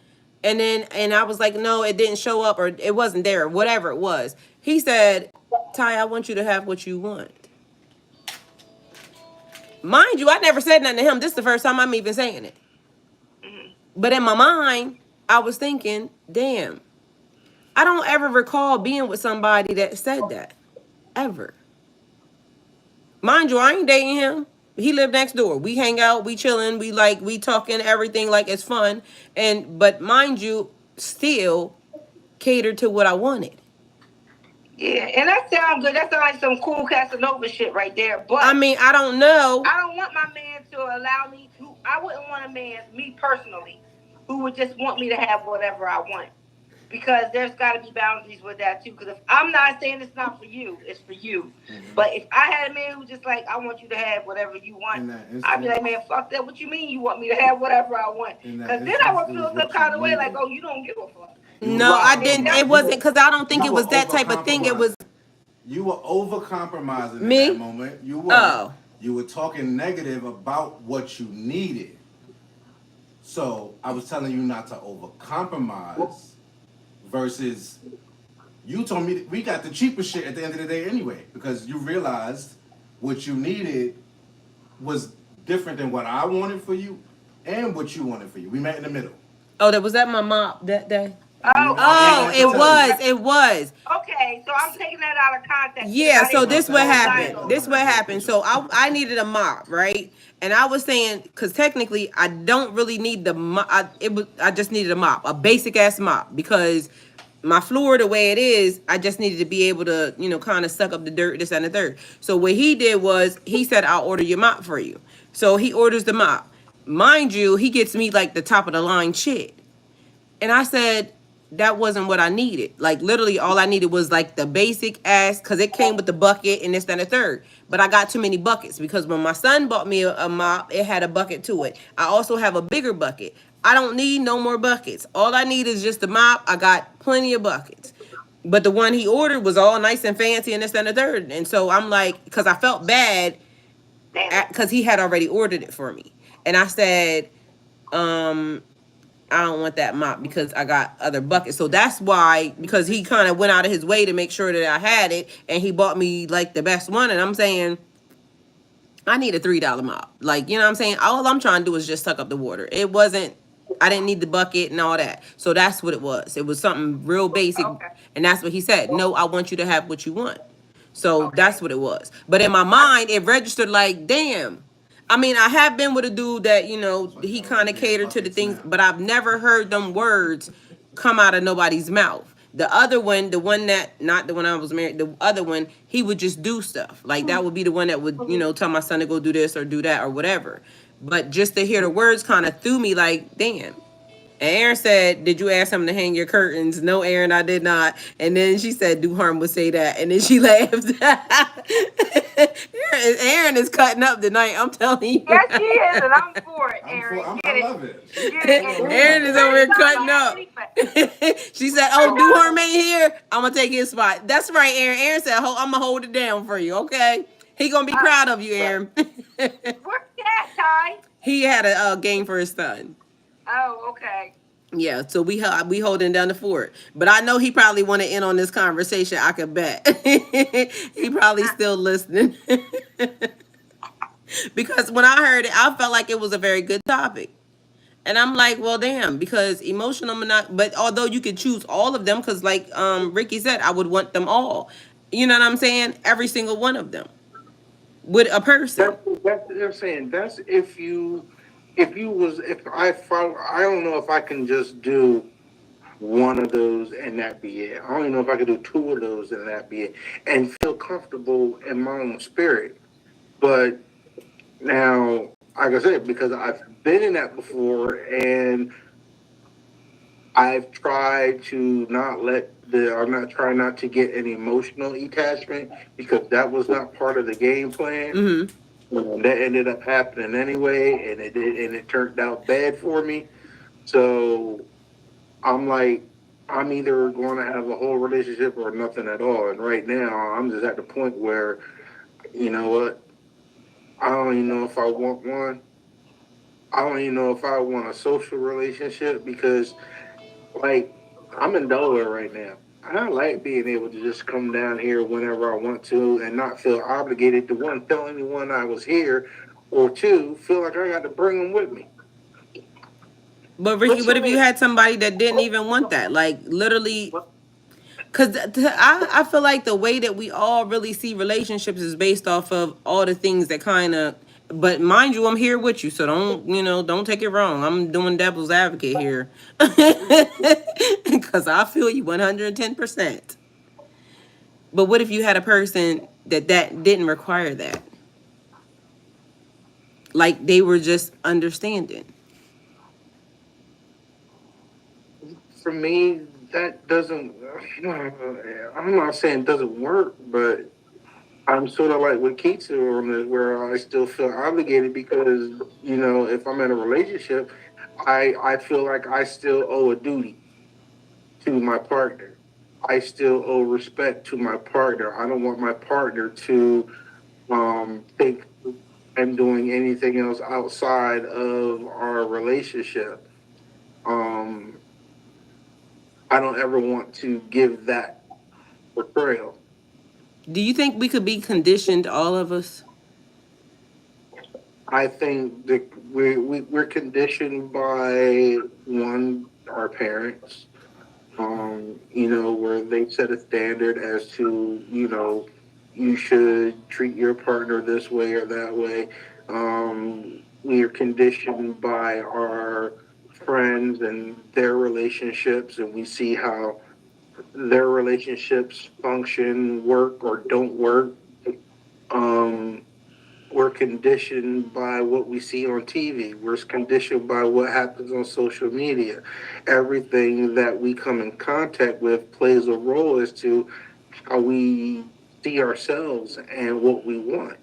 and I was like, no, it didn't show up, or it wasn't there, or whatever it was. He said, Ty, I want you to have what you want. Mind you, I never said nothing to him. This is the first time I'm even saying it. But in my mind, I was thinking, damn, I don't ever recall being with somebody that said that. Ever. Mind you, I ain't dating him. He lived next door. We hang out, we chilling, we talking everything like it's fun. But mind you, still catered to what I wanted. Yeah, and that sounds good. That sounds like some cool Casanova shit right there. But I mean, I don't know. I don't want my man to allow me to. I wouldn't want a man, me personally, who would just want me to have whatever I want. Because there's got to be boundaries with that too. Because if I'm not saying it's not for you, it's for you. Mm-hmm. But if I had a man who just like, I want you to have whatever you want, I'd be like, man, fuck that. What you mean you want me to have whatever I want? Because then I would feel some kind of way like, oh, you don't give a fuck. No, I didn't. It wasn't because I don't think it was that type of thing. It was. You were over compromising Me? in that moment. You were. Oh. You were talking negative about what you needed. So I was telling you not to over compromise. Versus, you told me we got the cheapest shit at the end of the day anyway, because you realized what you needed was different than what I wanted for you and what you wanted for you. We met in the middle. Oh, was that my mom that day? Oh, it was. It was. Okay, so I'm taking that out of context. Yeah, so this what happened. This what happened. So I needed a mop, right? And I was saying, because technically I don't really need the mop. I just needed a mop, a basic ass mop, because my floor the way it is, I just needed to be able to, kind of suck up the dirt, this and the third. So what he did was he said, I'll order your mop for you. So he orders the mop. Mind you, he gets me like the top of the line shit. And I said, that wasn't what I needed. Like literally all I needed was like the basic ass, because it came with the bucket and this, that, and the third. But I got too many buckets because when my son bought me a mop, it had a bucket to it. I also have a bigger bucket. I don't need no more buckets. All I need is just a mop. I got plenty of buckets. But the one he ordered was all nice and fancy and this, that, and the third. And so I'm like, because I felt bad because he had already ordered it for me. And I said, I don't want that mop because I got other buckets. So that's why, because he kind of went out of his way to make sure that I had it, and he bought me like the best one. And I'm saying, I need a $3 mop. Like, you know what I'm saying? All I'm trying to do is just suck up the water. It wasn't I didn't need the bucket and all that. So that's what it was. It was something real basic. Okay. And that's what he said. No, I want you to have what you want. So Okay. that's what it was. But in my mind, it registered like, damn. I mean, I have been with a dude that, he kind of catered to the things, but I've never heard them words come out of nobody's mouth. The other one, the one that, not the one I was married, the other one, he would just do stuff. Like that would be the one that would, tell my son to go do this or do that or whatever. But just to hear the words kind of threw me like, damn. And Aaron said, "Did you ask him to hang your curtains?" No, Aaron, I did not. And then she said, "Do harm would say that." And then she laughed. Aaron is cutting up tonight. I'm telling you. Yes, she is, and I'm for it, Aaron. Get I it. love it. Get it. And Aaron is over here cutting up. She said, "Oh, do harm ain't here. I'm gonna take his spot." That's right, Aaron. Aaron said, "I'm gonna hold it down for you." Okay, he gonna be proud of you, Aaron. Where's that, Ty? He had a game for his son. Oh, okay. Yeah, so we holding down the fort. But I know he probably want to in on this conversation. I could bet he probably still listening. Because when I heard it, I felt like it was a very good topic. And I'm like, well, damn, because emotional monogamy. But although you could choose all of them, because like Ricky said, I would want them all. You know what I'm saying? Every single one of them with a person. That's what they're saying. That's if I follow, I don't know if I can just do one of those and that be it. I don't even know if I could do two of those and that be it, and feel comfortable in my own spirit. But now, like I said, because I've been in that before, and I've tried to not I'm not trying not to get an emotional attachment because that was not part of the game plan. Mm-hmm. That ended up happening anyway, and it turned out bad for me. So I'm like, I'm either going to have a whole relationship or nothing at all. And right now, I'm just at the point where, you know what? I don't even know if I want one. I don't even know if I want a social relationship because, like, I'm in Delaware right now. I like being able to just come down here whenever I want to and not feel obligated to one, tell anyone I was here, or two, feel like I got to bring them with me. But Ricky, what if you had somebody that didn't even want that? Like literally, because I feel like the way that we all really see relationships is based off of all the things that kind of. But mind you, I'm here with you, so don't take it wrong. I'm doing devil's advocate here, because I feel you 110%. But what if you had a person that didn't require that? Like they were just understanding. For me, that doesn't. I'm not saying it doesn't work, but I'm sort of like with Keith on this, where I still feel obligated because if I'm in a relationship, I feel like I still owe a duty to my partner. I still owe respect to my partner. I don't want my partner to think I'm doing anything else outside of our relationship. Um, I don't ever want to give that portrayal. Do you think we could be conditioned, all of us? I think that we're conditioned by one, our parents, where they set a standard as to, you should treat your partner this way or that way. We are conditioned by our friends and their relationships, and we see how their relationships function, work, or don't work. Um, we're conditioned by what we see on TV. We're conditioned by what happens on social media. Everything that we come in contact with plays a role as to how we see ourselves and what we want.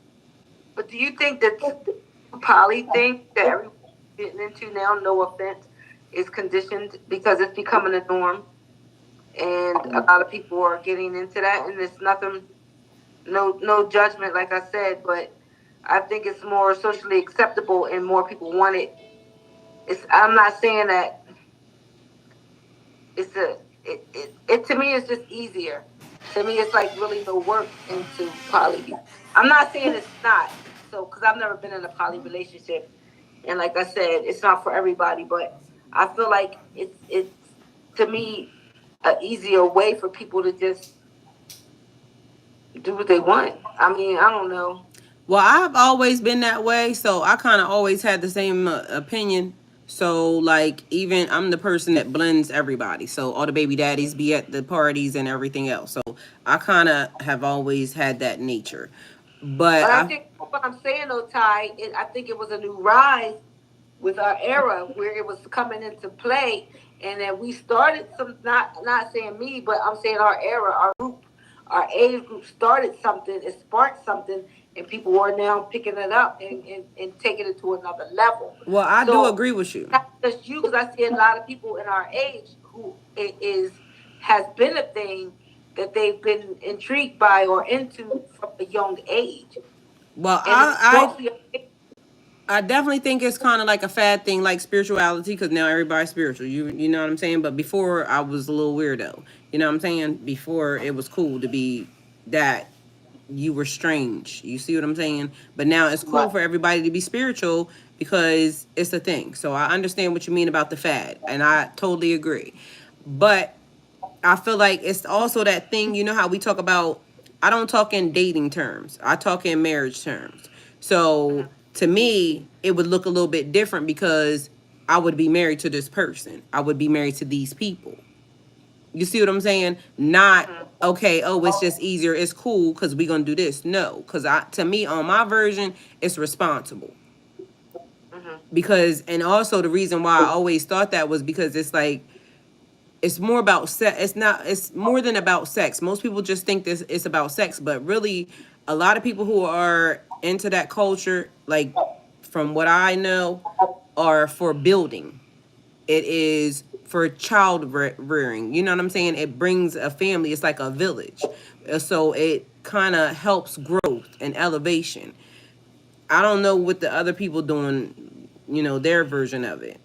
But do you think that the poly thing that everyone's getting into now, no offense, is conditioned because it's becoming a norm? And a lot of people are getting into that, and it's nothing, no judgment, like I said, but I think it's more socially acceptable and more people want it. I'm not saying that it to me it's just easier. To me, it's like really no work into poly. I'm not saying it's not, so because I've never been in a poly relationship, and like I said, it's not for everybody. But I feel like it's to me an easier way for people to just do what they want. I mean, I don't know. Well, I've always been that way, so I kind of always had the same opinion. So, like, even I'm the person that blends everybody. So, all the baby daddies be at the parties and everything else. So, I kind of have always had that nature. But But I I, think what I'm saying though, Ty, I think it was a new rise with our era where it was coming into play, and that we started some. Not saying me, but I'm saying our era, our group, our age group started something. It sparked something, and people are now picking it up and taking it to another level. well, I do So agree with you. not just you, because I see a lot of people in our age who it is has been a thing that they've been intrigued by or into from a young age, Well, and it's mostly I definitely think it's kind of like a fad thing, like spirituality, because now everybody's spiritual. You know what I'm saying? But before, I was a little weirdo. You know what I'm saying? Before, it was cool to be that you were strange. You see what I'm saying? But now it's cool Right. for everybody to be spiritual because it's a thing. So I understand what you mean about the fad, and I totally agree. But I feel like it's also that thing, you know how we talk about, I don't talk in dating terms. I talk in marriage terms. So to me, it would look a little bit different because I would be married to this person. I would be married to these people. You see what I'm saying? Not okay, oh, it's just easier, it's cool because we're gonna do this. No, because I to me on my version, it's responsible. Mhm. Because and also the reason why I always thought that was because it's like it's more about sex. It's not. It's more than about sex. Most people just think this it's about sex, but really, a lot of people who are into that culture, like from what I know, are for building. It is for child rearing. You know what I'm saying? It brings a family. It's like a village. So it kind of helps growth and elevation. I don't know what the other people doing. You know their version of it.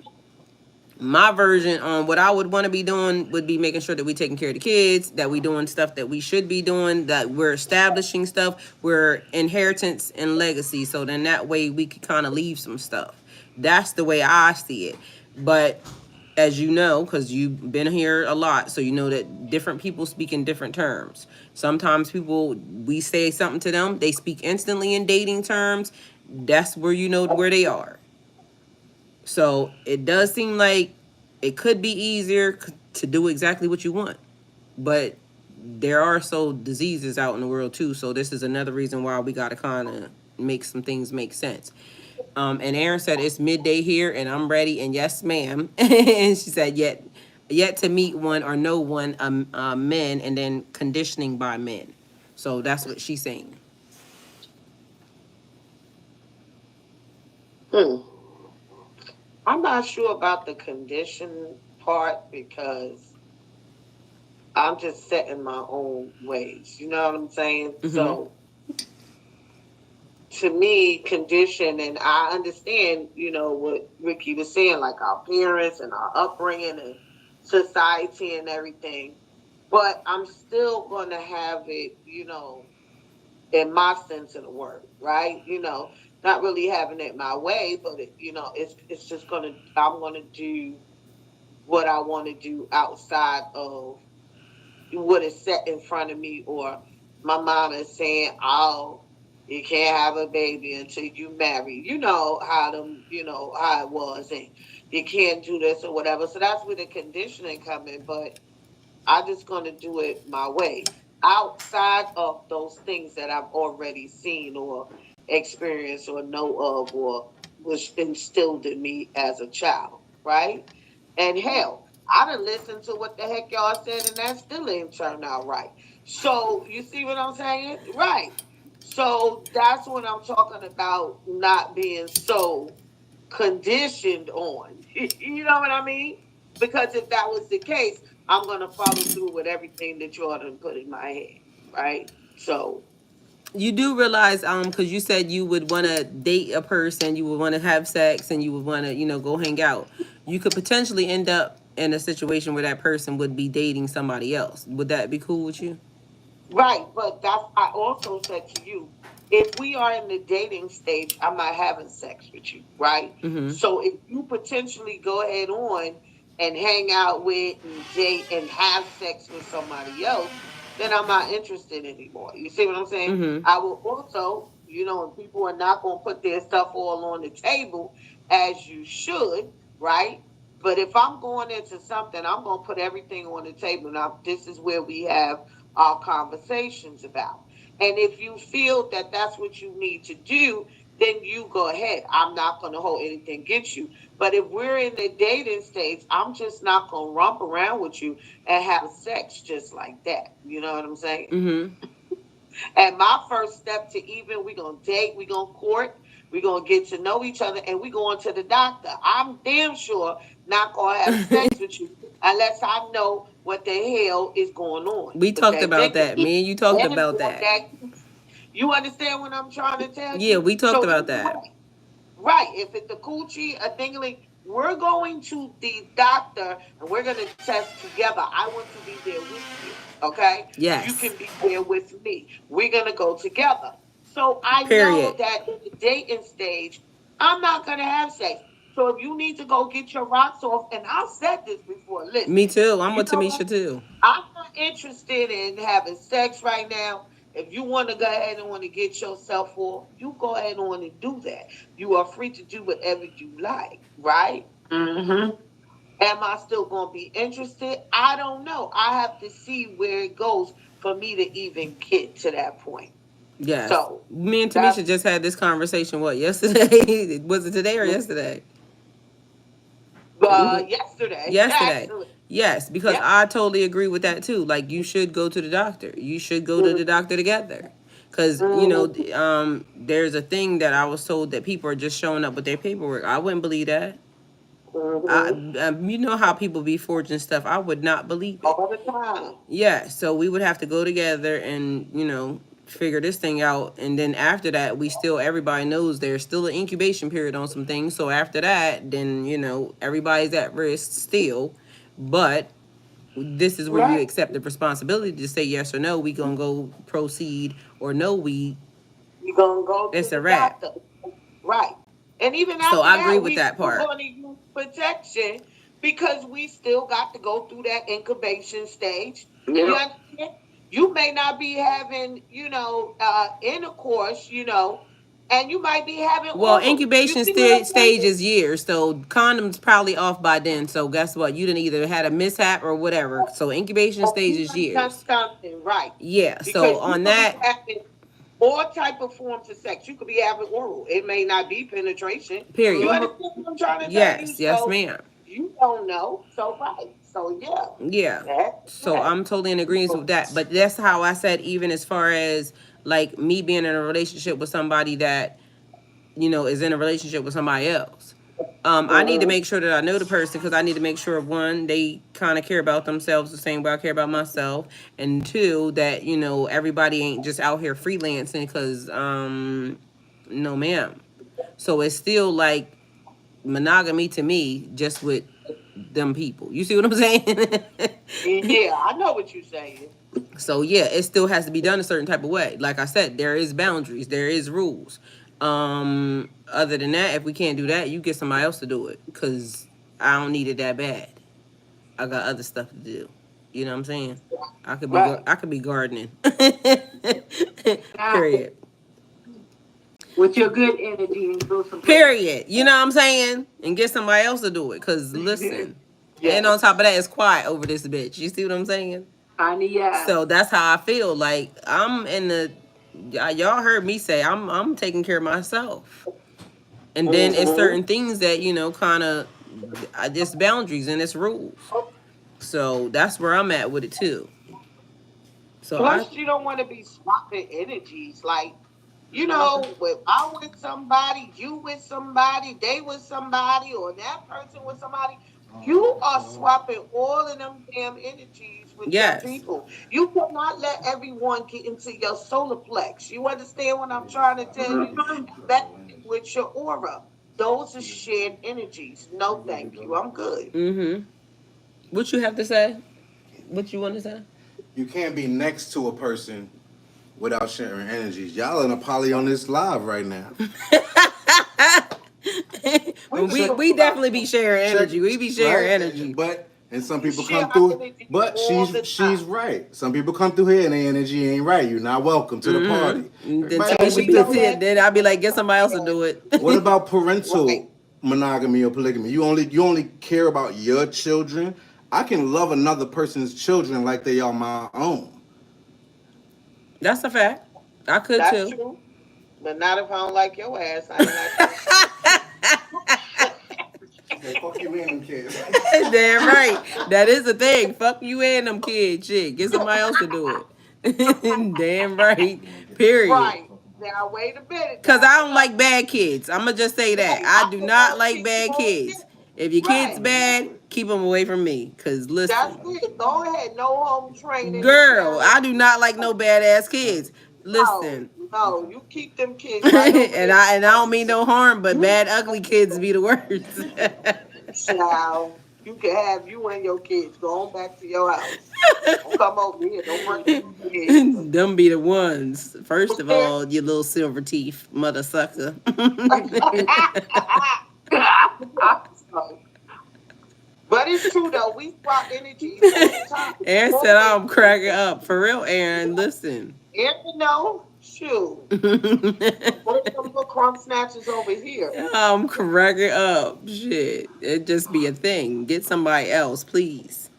My version on what I would want to be doing would be making sure that we taking care of the kids, that we doing stuff that we should be doing, that we're establishing stuff, we're inheritance and legacy. So then that way we could kind of leave some stuff. That's the way I see it. But as you know, because you've been here a lot, so you know that different people speak in different terms. Sometimes people, we say something to them, they speak instantly in dating terms. That's where you know where they are. So it does seem like it could be easier to do exactly what you want, but there are so diseases out in the world too. So this is another reason why we got to kind of make some things make sense. And Aaron said it's midday here, and I'm ready. And yes, ma'am. And she said yet to meet one or know one men, and then conditioning by men. So that's what she's saying. Hmm. I'm not sure about the condition part because I'm just set in my own ways. You know what I'm saying? Mm-hmm. So to me, condition, and I understand, what Ricky was saying, like our parents and our upbringing and society and everything. But I'm still going to have it, in my sense of the word, right? Not really having it my way, but it's just I'm gonna do what I want to do outside of what is set in front of me, or my mom is saying, "Oh, you can't have a baby until you marry." You know how how it was, and you can't do this or whatever. So that's where the conditioning come in. But I'm just going to do it my way outside of those things that I've already seen or experienced or know of or was instilled in me as a child, right? And hell, I didn't listen to what the heck y'all said, and that still didn't turn out right. So you see what I'm saying? Right. So that's what I'm talking about, not being so conditioned on. You know what I mean? Because if that was the case, I'm gonna follow through with everything that you ought to put in my head, right? So You do realize, because you said you would want to date a person, you would want to have sex, and you would want to, go hang out. You could potentially end up in a situation where that person would be dating somebody else. Would that be cool with you? Right, but that's I also said to you, if we are in the dating stage, I'm not having sex with you, right? Mm-hmm. So if you potentially go ahead on and hang out with and date and have sex with somebody else, then I'm not interested anymore. You see what I'm saying? Mm-hmm. I will also, and people are not going to put their stuff all on the table as you should, right? But if I'm going into something, I'm going to put everything on the table. Now, this is where we have our conversations about. And if you feel that that's what you need to do, then you go ahead. I'm not going to hold anything against you. But if we're in the dating stage, I'm just not going to romp around with you and have sex just like that. You know what I'm saying? Mm-hmm. And my first step to even, we're going to date, we're going to court, we're going to get to know each other, and we're going to the doctor. I'm damn sure not going to have sex with you unless I know what the hell is going on We with talked that about dick that. Me and you talked and about or that. that. You understand what I'm trying to tell Yeah, you? we talked So about either that. way, right, if it's a coochie, a dingling, we're going to the doctor and we're going to test together. I want to be there with you. Okay? You Yes. can be there with me. We're going to go together. So I know Period. that in the dating stage, I'm not going to have sex. So if you need to go get your rocks off, and I've said this before, Me listen, too. I'm you with know what? Tamisha too. I'm not interested in having sex right now. If you want to go ahead and want to get yourself off, you go ahead on and do that. You are free to do whatever you like, right? Mm-hmm. Am I still going to be interested? I don't know. I have to see where it goes for me to even get to that point. Yes. So Me and that's Tamisha just had this conversation, what, yesterday? Was it today or yesterday? yesterday, Yesterday. actually. Yes, because Yep. I totally agree with that too. Like, you should go to the doctor. You should go to the doctor together. Because, Mm-hmm. there's a thing that I was told that people are just showing up with their paperwork. I wouldn't believe that. Mm-hmm. You know how people be forging stuff. I would not believe it. All the time. Yeah, so we would have to go together and, figure this thing out. And then after that, everybody knows there's still an incubation period on some things. So after that, then, everybody's at risk still. But this is where you Right. accept the responsibility to say yes or no. We gonna go proceed, or no, You're going to go to it's a the wrap. doctor. Right. And even So after I agree that, with we that still part. going to use protection because we still got to go through that incubation stage. You understand? You may not be having, intercourse, and you might be having Well, oral. You incubation see what I'm stage saying? is years, so condoms probably off by then. So guess what? You didn't either had a mishap or whatever. So incubation Or stage you is done done years. something right. Yeah. So Because you on could be that, having all type of forms of sex. You could be having oral. It may not be penetration. You period. understand what I'm trying to tell you? Yes, yes, So ma'am. you don't know. So right. So yeah. Yeah. That's So that. I'm totally in agreement with that. But that's how I said, even as far as like me being in a relationship with somebody that, is in a relationship with somebody else. I need to Mm-hmm. make sure that I know the person because I need to make sure, one, they kind of care about themselves the same way I care about myself, and two, that everybody ain't just out here freelancing because no, ma'am. So it's still like monogamy to me, just with them people. You see what I'm saying? Yeah, I know what you're saying. So yeah, it still has to be done a certain type of way. Like I said, there is boundaries, there is rules. Other than that, if we can't do that, you get somebody else to do it because I don't need it that bad. I got other stuff to do. You know what I'm saying? Right. I could be gardening. Exactly. Period. With your good energy and throw some plants. Period. You know what I'm saying? And get somebody else to do it. Cause listen, and on Yes. top of that, it's quiet over this bitch. You see what I'm saying? Honey, yes. So that's how I feel. Like I'm in the y'all heard me say I'm taking care of myself. And then it's Mm-hmm. certain things that, kind of just boundaries and it's rules. So that's where I'm at with it too. So I Plus, you don't want to be swapping energies. Like, if I with somebody, you with somebody, they with somebody, or that person with somebody, you are swapping all of them damn energies with them yes. people. You cannot let everyone get into your solar plex. You understand what I'm trying to tell you? That with your aura. Those are shared energies. No, thank you. I'm good. Mm-hmm. What you have to say? What you want to say? You can't be next to a person without sharing energies. Y'all in a poly on this live right now. we definitely be sharing energy. We be sharing Right? energy. But and some You people share come through. energy But all the she's time. right. Some people come through here and their energy ain't right. You're not welcome to the party. And then Everybody Tamisha gonna We be be know different. it. that. Then I'll be like, get somebody else to do it. What about Right. parental monogamy or polygamy? You only care about your children. I can love another person's children like they are my own. That's a fact. I could That's too. true. But not if I don't like your ass. I ain't like your Okay, fuck you and them kids. Damn right. That is the thing. Fuck you and them kids. Shit. Get somebody else to do it. Damn right. Period. right. Now wait a minute Cause now. I Hold don't up. like bad kids. I'ma just say that. Right. I I do don't not want like kids bad going in. kids. If your kid's Right. bad, keep them away from me. Cause That's listen, it. Go ahead. No home training and girl, I parenting. do not like no badass kids. No, Listen. no. You keep them kids right over and there. I don't mean no harm, but bad ugly kids be the worst. Child, you can have you and your kids. Go on back to your house. Don't come over here. Don't bring them kids. Them be the ones. First of all, you little silver teeth mother sucker. But it's true though. We swap energies all the time. Aaron said I'm cracking up. For real, Aaron, listen. And you know, shoot. Where's some little crumb snatchers over here? I'm cracking up. Shit. It just be a thing. Get somebody else, please.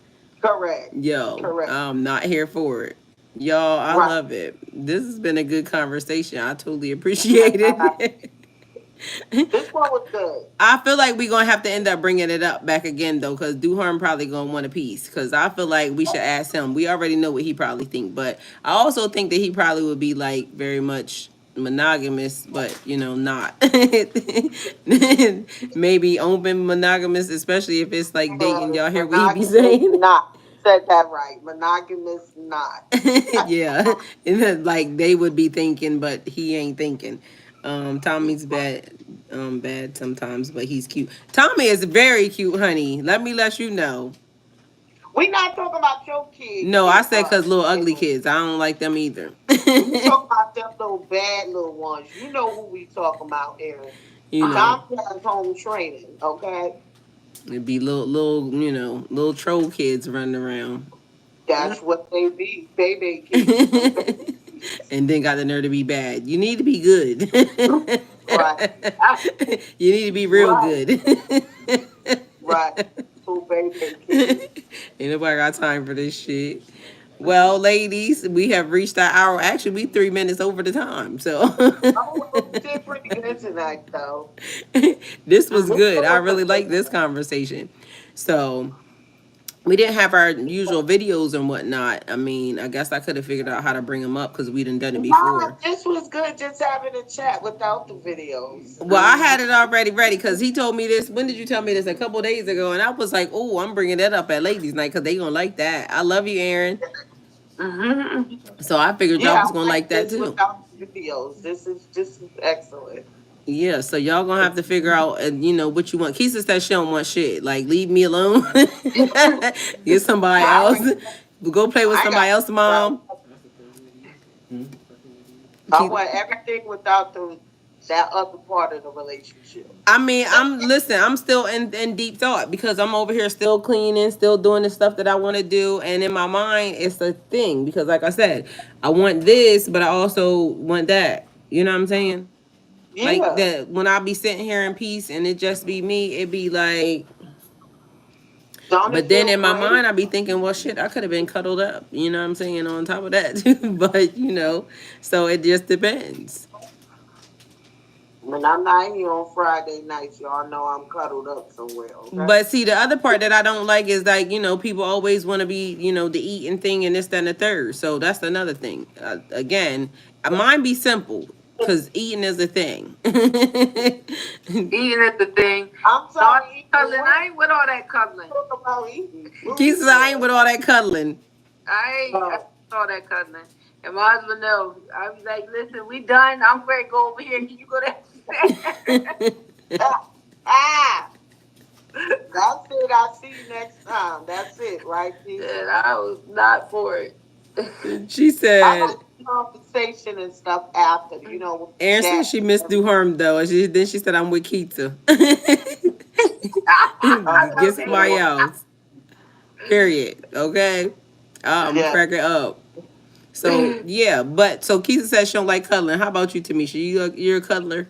Correct. Yo, Correct. I'm not here for it. Y'all, I Right. love it. This has been a good conversation. I totally appreciate it. This one was good. I feel like we're gonna have to end up bringing it up back again though, because Duharm probably gonna want a piece. Because I feel like we should ask him. We already know what he probably think, but I also think that he probably would be like very much monogamous, but not. Maybe open monogamous, especially if it's like dating. Y'all hear what he be Monogamous saying? not. Said that right. Monogamous not. Yeah, and then, like they would be thinking, but he ain't thinking. Tommy's bad sometimes, but he's cute. Tommy is very cute, honey. Let me let you know. We not talking about your kid. No, I Kid, said cause little ugly kids. I don't like them either. we talking about them little bad little ones. You know who we talking about, Aaron. you know, Tom has home training, okay? it'd be little troll kids running around. That's what they be, baby kids. And then got the nerve to be bad. You need to be good. Right. You need to be real Right. good. Right. Two baby kids. Ain't nobody got time for this shit. Well, ladies, we have reached our hour. Actually, we 3 minutes over the time. So Oh, well, we did pretty good tonight, though. this was good. I really like this conversation. So we didn't have our usual videos and whatnot. I mean, I guess I could have figured out how to bring them up because we done it before. Nah, this was good just having a chat without the videos. Well, I had it already ready because he told me this. When did you tell me this? A couple days ago, and I was like, "Oh, I'm bringing that up at ladies' night because they gonna like that." I love you, Aaron. So I figured y'all was gonna like that this too. without the videos. This is excellent. Yeah, so y'all gonna have to figure out, what you want. Keisha said she don't want shit. Like, leave me alone. Get somebody else. Go play with somebody else, mom. I want everything without that other part of the relationship. I mean, I'm still in deep thought because I'm over here still cleaning, still doing the stuff that I want to do. And in my mind, it's a thing because like I said, I want this, but I also want that. You know what I'm saying? Yeah. Like that when I be sitting here in peace and it just be me, it be like, but then in my mind, I be thinking, well, shit, I could have been cuddled up. You know what I'm saying? On top of that, too. But, so it just depends. When I'm not here on Friday nights, y'all know I'm cuddled up somewhere. Okay? But see, the other part that I don't like is like, people always want to be, the eating thing and this, that, and the third. So that's another thing. Again, mine be simple because eating is a thing. Eating is the thing. I'm sorry, Cuddling. I ain't with all that cuddling. talk about eating. Keith said, I ain't with all that cuddling. I ain't with all that cuddling. And my husband knows. I was like, listen, we done. I'm ready to go over here. Can you go there? That's it. I'll see you next time. That's it, right, Keith? And I was not for it. She I said, like conversation and stuff after, Aaron said that. she missed do harm though. And then she said, I'm with Keita. Get somebody else. Period. Okay. I'm Yeah. cracking up. So yeah, but so Keita says she don't like cuddling. How about you, Tamisha? You're a cuddler.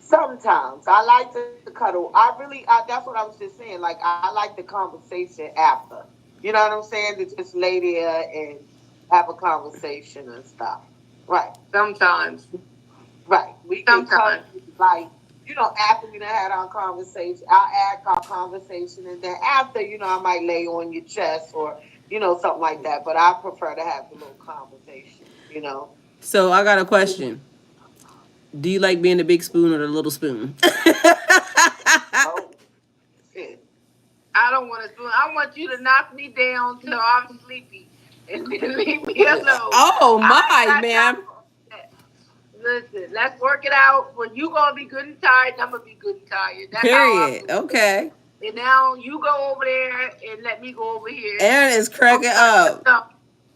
Sometimes I like to cuddle. That's what I was just saying. Like, I like the conversation after. You know what I'm saying? To just lay there and have a conversation and stuff. Right. Sometimes. Right. We can cuddle, like, after we done had our conversation, I'll add our conversation, and then after, I might lay on your chest or, something like that. But I prefer to have the little conversation. So I got a question. Do you like being the big spoon or the little spoon? Oh, shit. I don't want to spoon. I want you to knock me down till I'm sleepy and then leave me alone. Oh I my, got ma'am. time for that. Listen, let's work it out. When you gonna be good and tired, I'm gonna be good and tired. That's how I Period. feel. Okay. And now you go over there and let me go over here. Aaron is cracking up.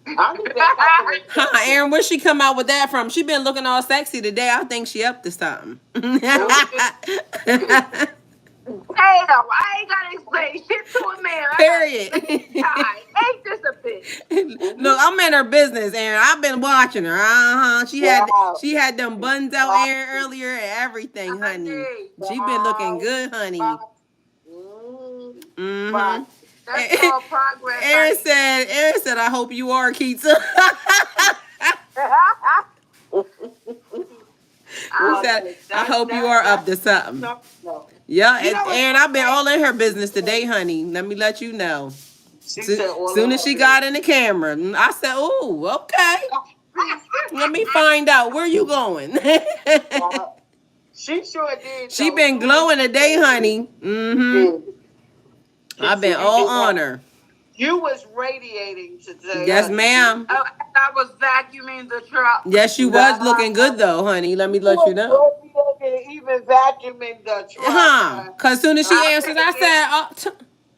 I'm just Huh, Aaron, where she come out with that from? She been looking all sexy today. I think she up to something. Hell, I ain't gotta explain shit to a man. Period. Ain't this a bitch? Look, I'm in her business, Aaron. I've been watching her. She had them buns out, Aaron, earlier and everything, honey. She been looking good, honey. Mm-hmm. That's called progress. Aaron said, I hope you are, Keita. He said, I hope you are up to something. Yeah, Aaron, I've been all in her business today, honey. Let me let you know. Soon as she got in the camera, I said, "Ooh, okay. Let me find out where you going." She sure did. She been glowing today, honey. Mm-hmm. I've been all on her. You was radiating today. Yes, ma'am. I was vacuuming the truck. Yes, you was looking good though, honey. Let me let you know. Even vacuuming the truck. Cause soon as she answered, I said,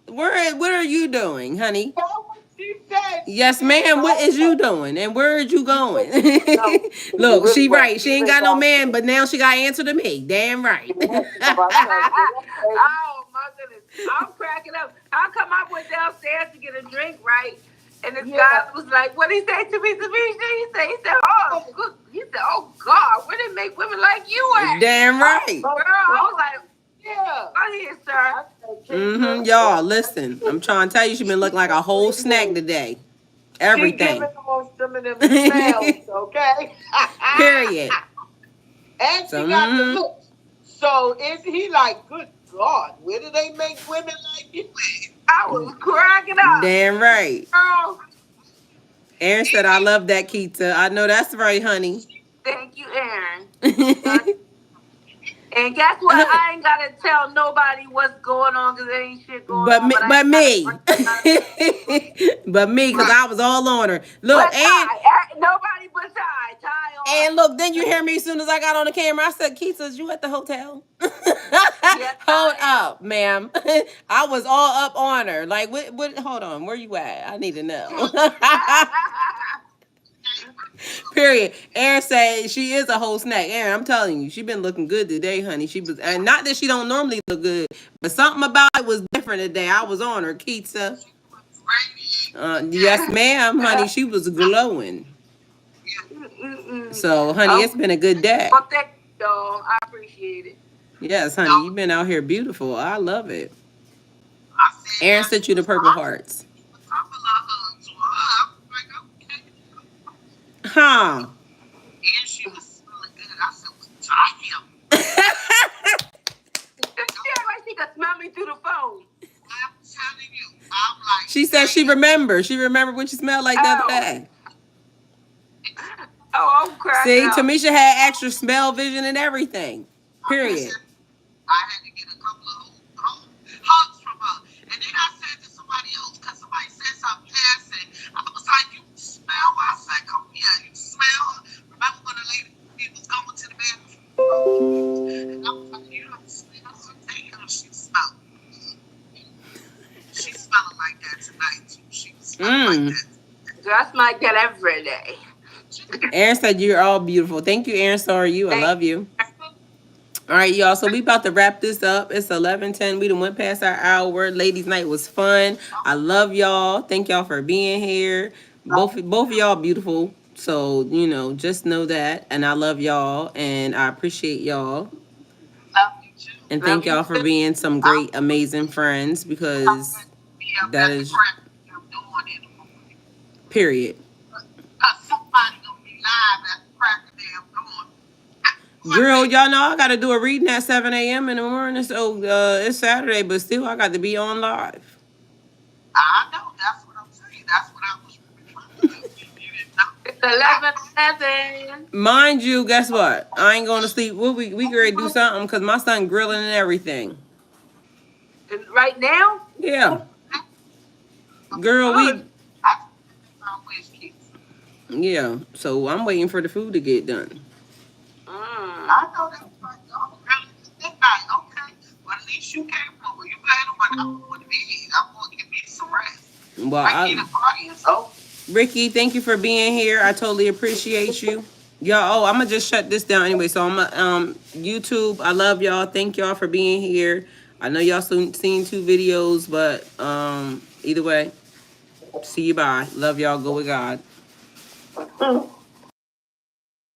what are you doing, honey? That's what she said. Yes, ma'am. What is you doing? And where are you going? Look, she right. She ain't got no man, but now she got answer to me. Damn right. Oh my goodness. I'm cracking up. How come I went downstairs to get a drink, right? And this guy was like, what he say to me? He said, oh, good. He said, oh God, where they make women like you at? Damn right. Girl, I was like, yeah. Go ahead, sir. Mm-hmm. Y'all, listen. I'm trying to tell you, she been looking like a whole snack today. Everything. She giving them them smells, okay? Period. And she got the looks. So is he like, good God, where do they make women like you? I was cracking up. Damn right. Girl. Aaron said, I love that, Keita. I know that's right, honey. Thank you, Aaron. And guess what? I ain't gotta tell nobody what's going on because there ain't shit going on. But me, because I was all on her. Look, and nobody but Ty. Ty on. And look, then you hear me as soon as I got on the camera. I said, Keita, is you at the hotel? Yes, Hold up, ma'am. I was all up on her. Like, what? Hold on, where you at? I need to know. Period. Aaron said she is a whole snack. Aaron, I'm telling you, she been looking good today, honey. She was, and not that she don't normally look good, but something about it was different today. I was on her, Keita. Yes, ma'am, honey. She was glowing. So, honey, it's been a good day. Well, thank you, dog. I appreciate it. Yes, honey, you've been out here beautiful. I love it. Aaron sent you the purple hearts. Huh. And she was smelling good. I said, well, She act like she could smell me through the phone. I'm telling you. I'm like, she said she remembered. She remembered what you smelled like the other day. Oh, I'm cracking up. Tamisha had extra smell vision and everything. Period. I had to get a couple of hugs from her. And then I said to somebody else, because somebody said something passing, I was like, you smell her? I said, come here, you smell her? Remember when the lady was going to the bathroom? And I was like, you don't smell her? Damn, she smelled. She's smelling like that tonight, too. She was smelling like that. I smell that every day. Aaron said you're all beautiful. Thank you, Aaron. So are you. I love you. All right, y'all. So we about to wrap this up. It's 11:10. We done went past our hour. Ladies' night was fun. I love y'all. Thank y'all for being here. Both of y'all beautiful. So just know that. And I love y'all, and I appreciate y'all. And thank y'all for being some great, amazing friends because that is period. Girl, y'all know I gotta do a reading at 7 a.m. in the morning, so it's Saturday, but still I got to be on live. I know. That's what I'm saying. That's what I was. It's 11:11. Mind you, guess what? I ain't going to sleep. We get ready to do something because my son grilling and everything. Right now? Yeah. Girl, Good. Always keeps. yeah. So I'm waiting for the food to get done. I know that's right. Y'all really midnight. Okay. Well, at least you came over. You had one. I'm going to bed. I'm going to get me some rest. Well, I need a party. So. Ricky, thank you for being here. I totally appreciate you. Y'all, I'm gonna just shut this down anyway. So I'm YouTube. I love y'all. Thank y'all for being here. I know y'all seen 2 videos, but either way, see you. Bye. Love y'all. Go with God.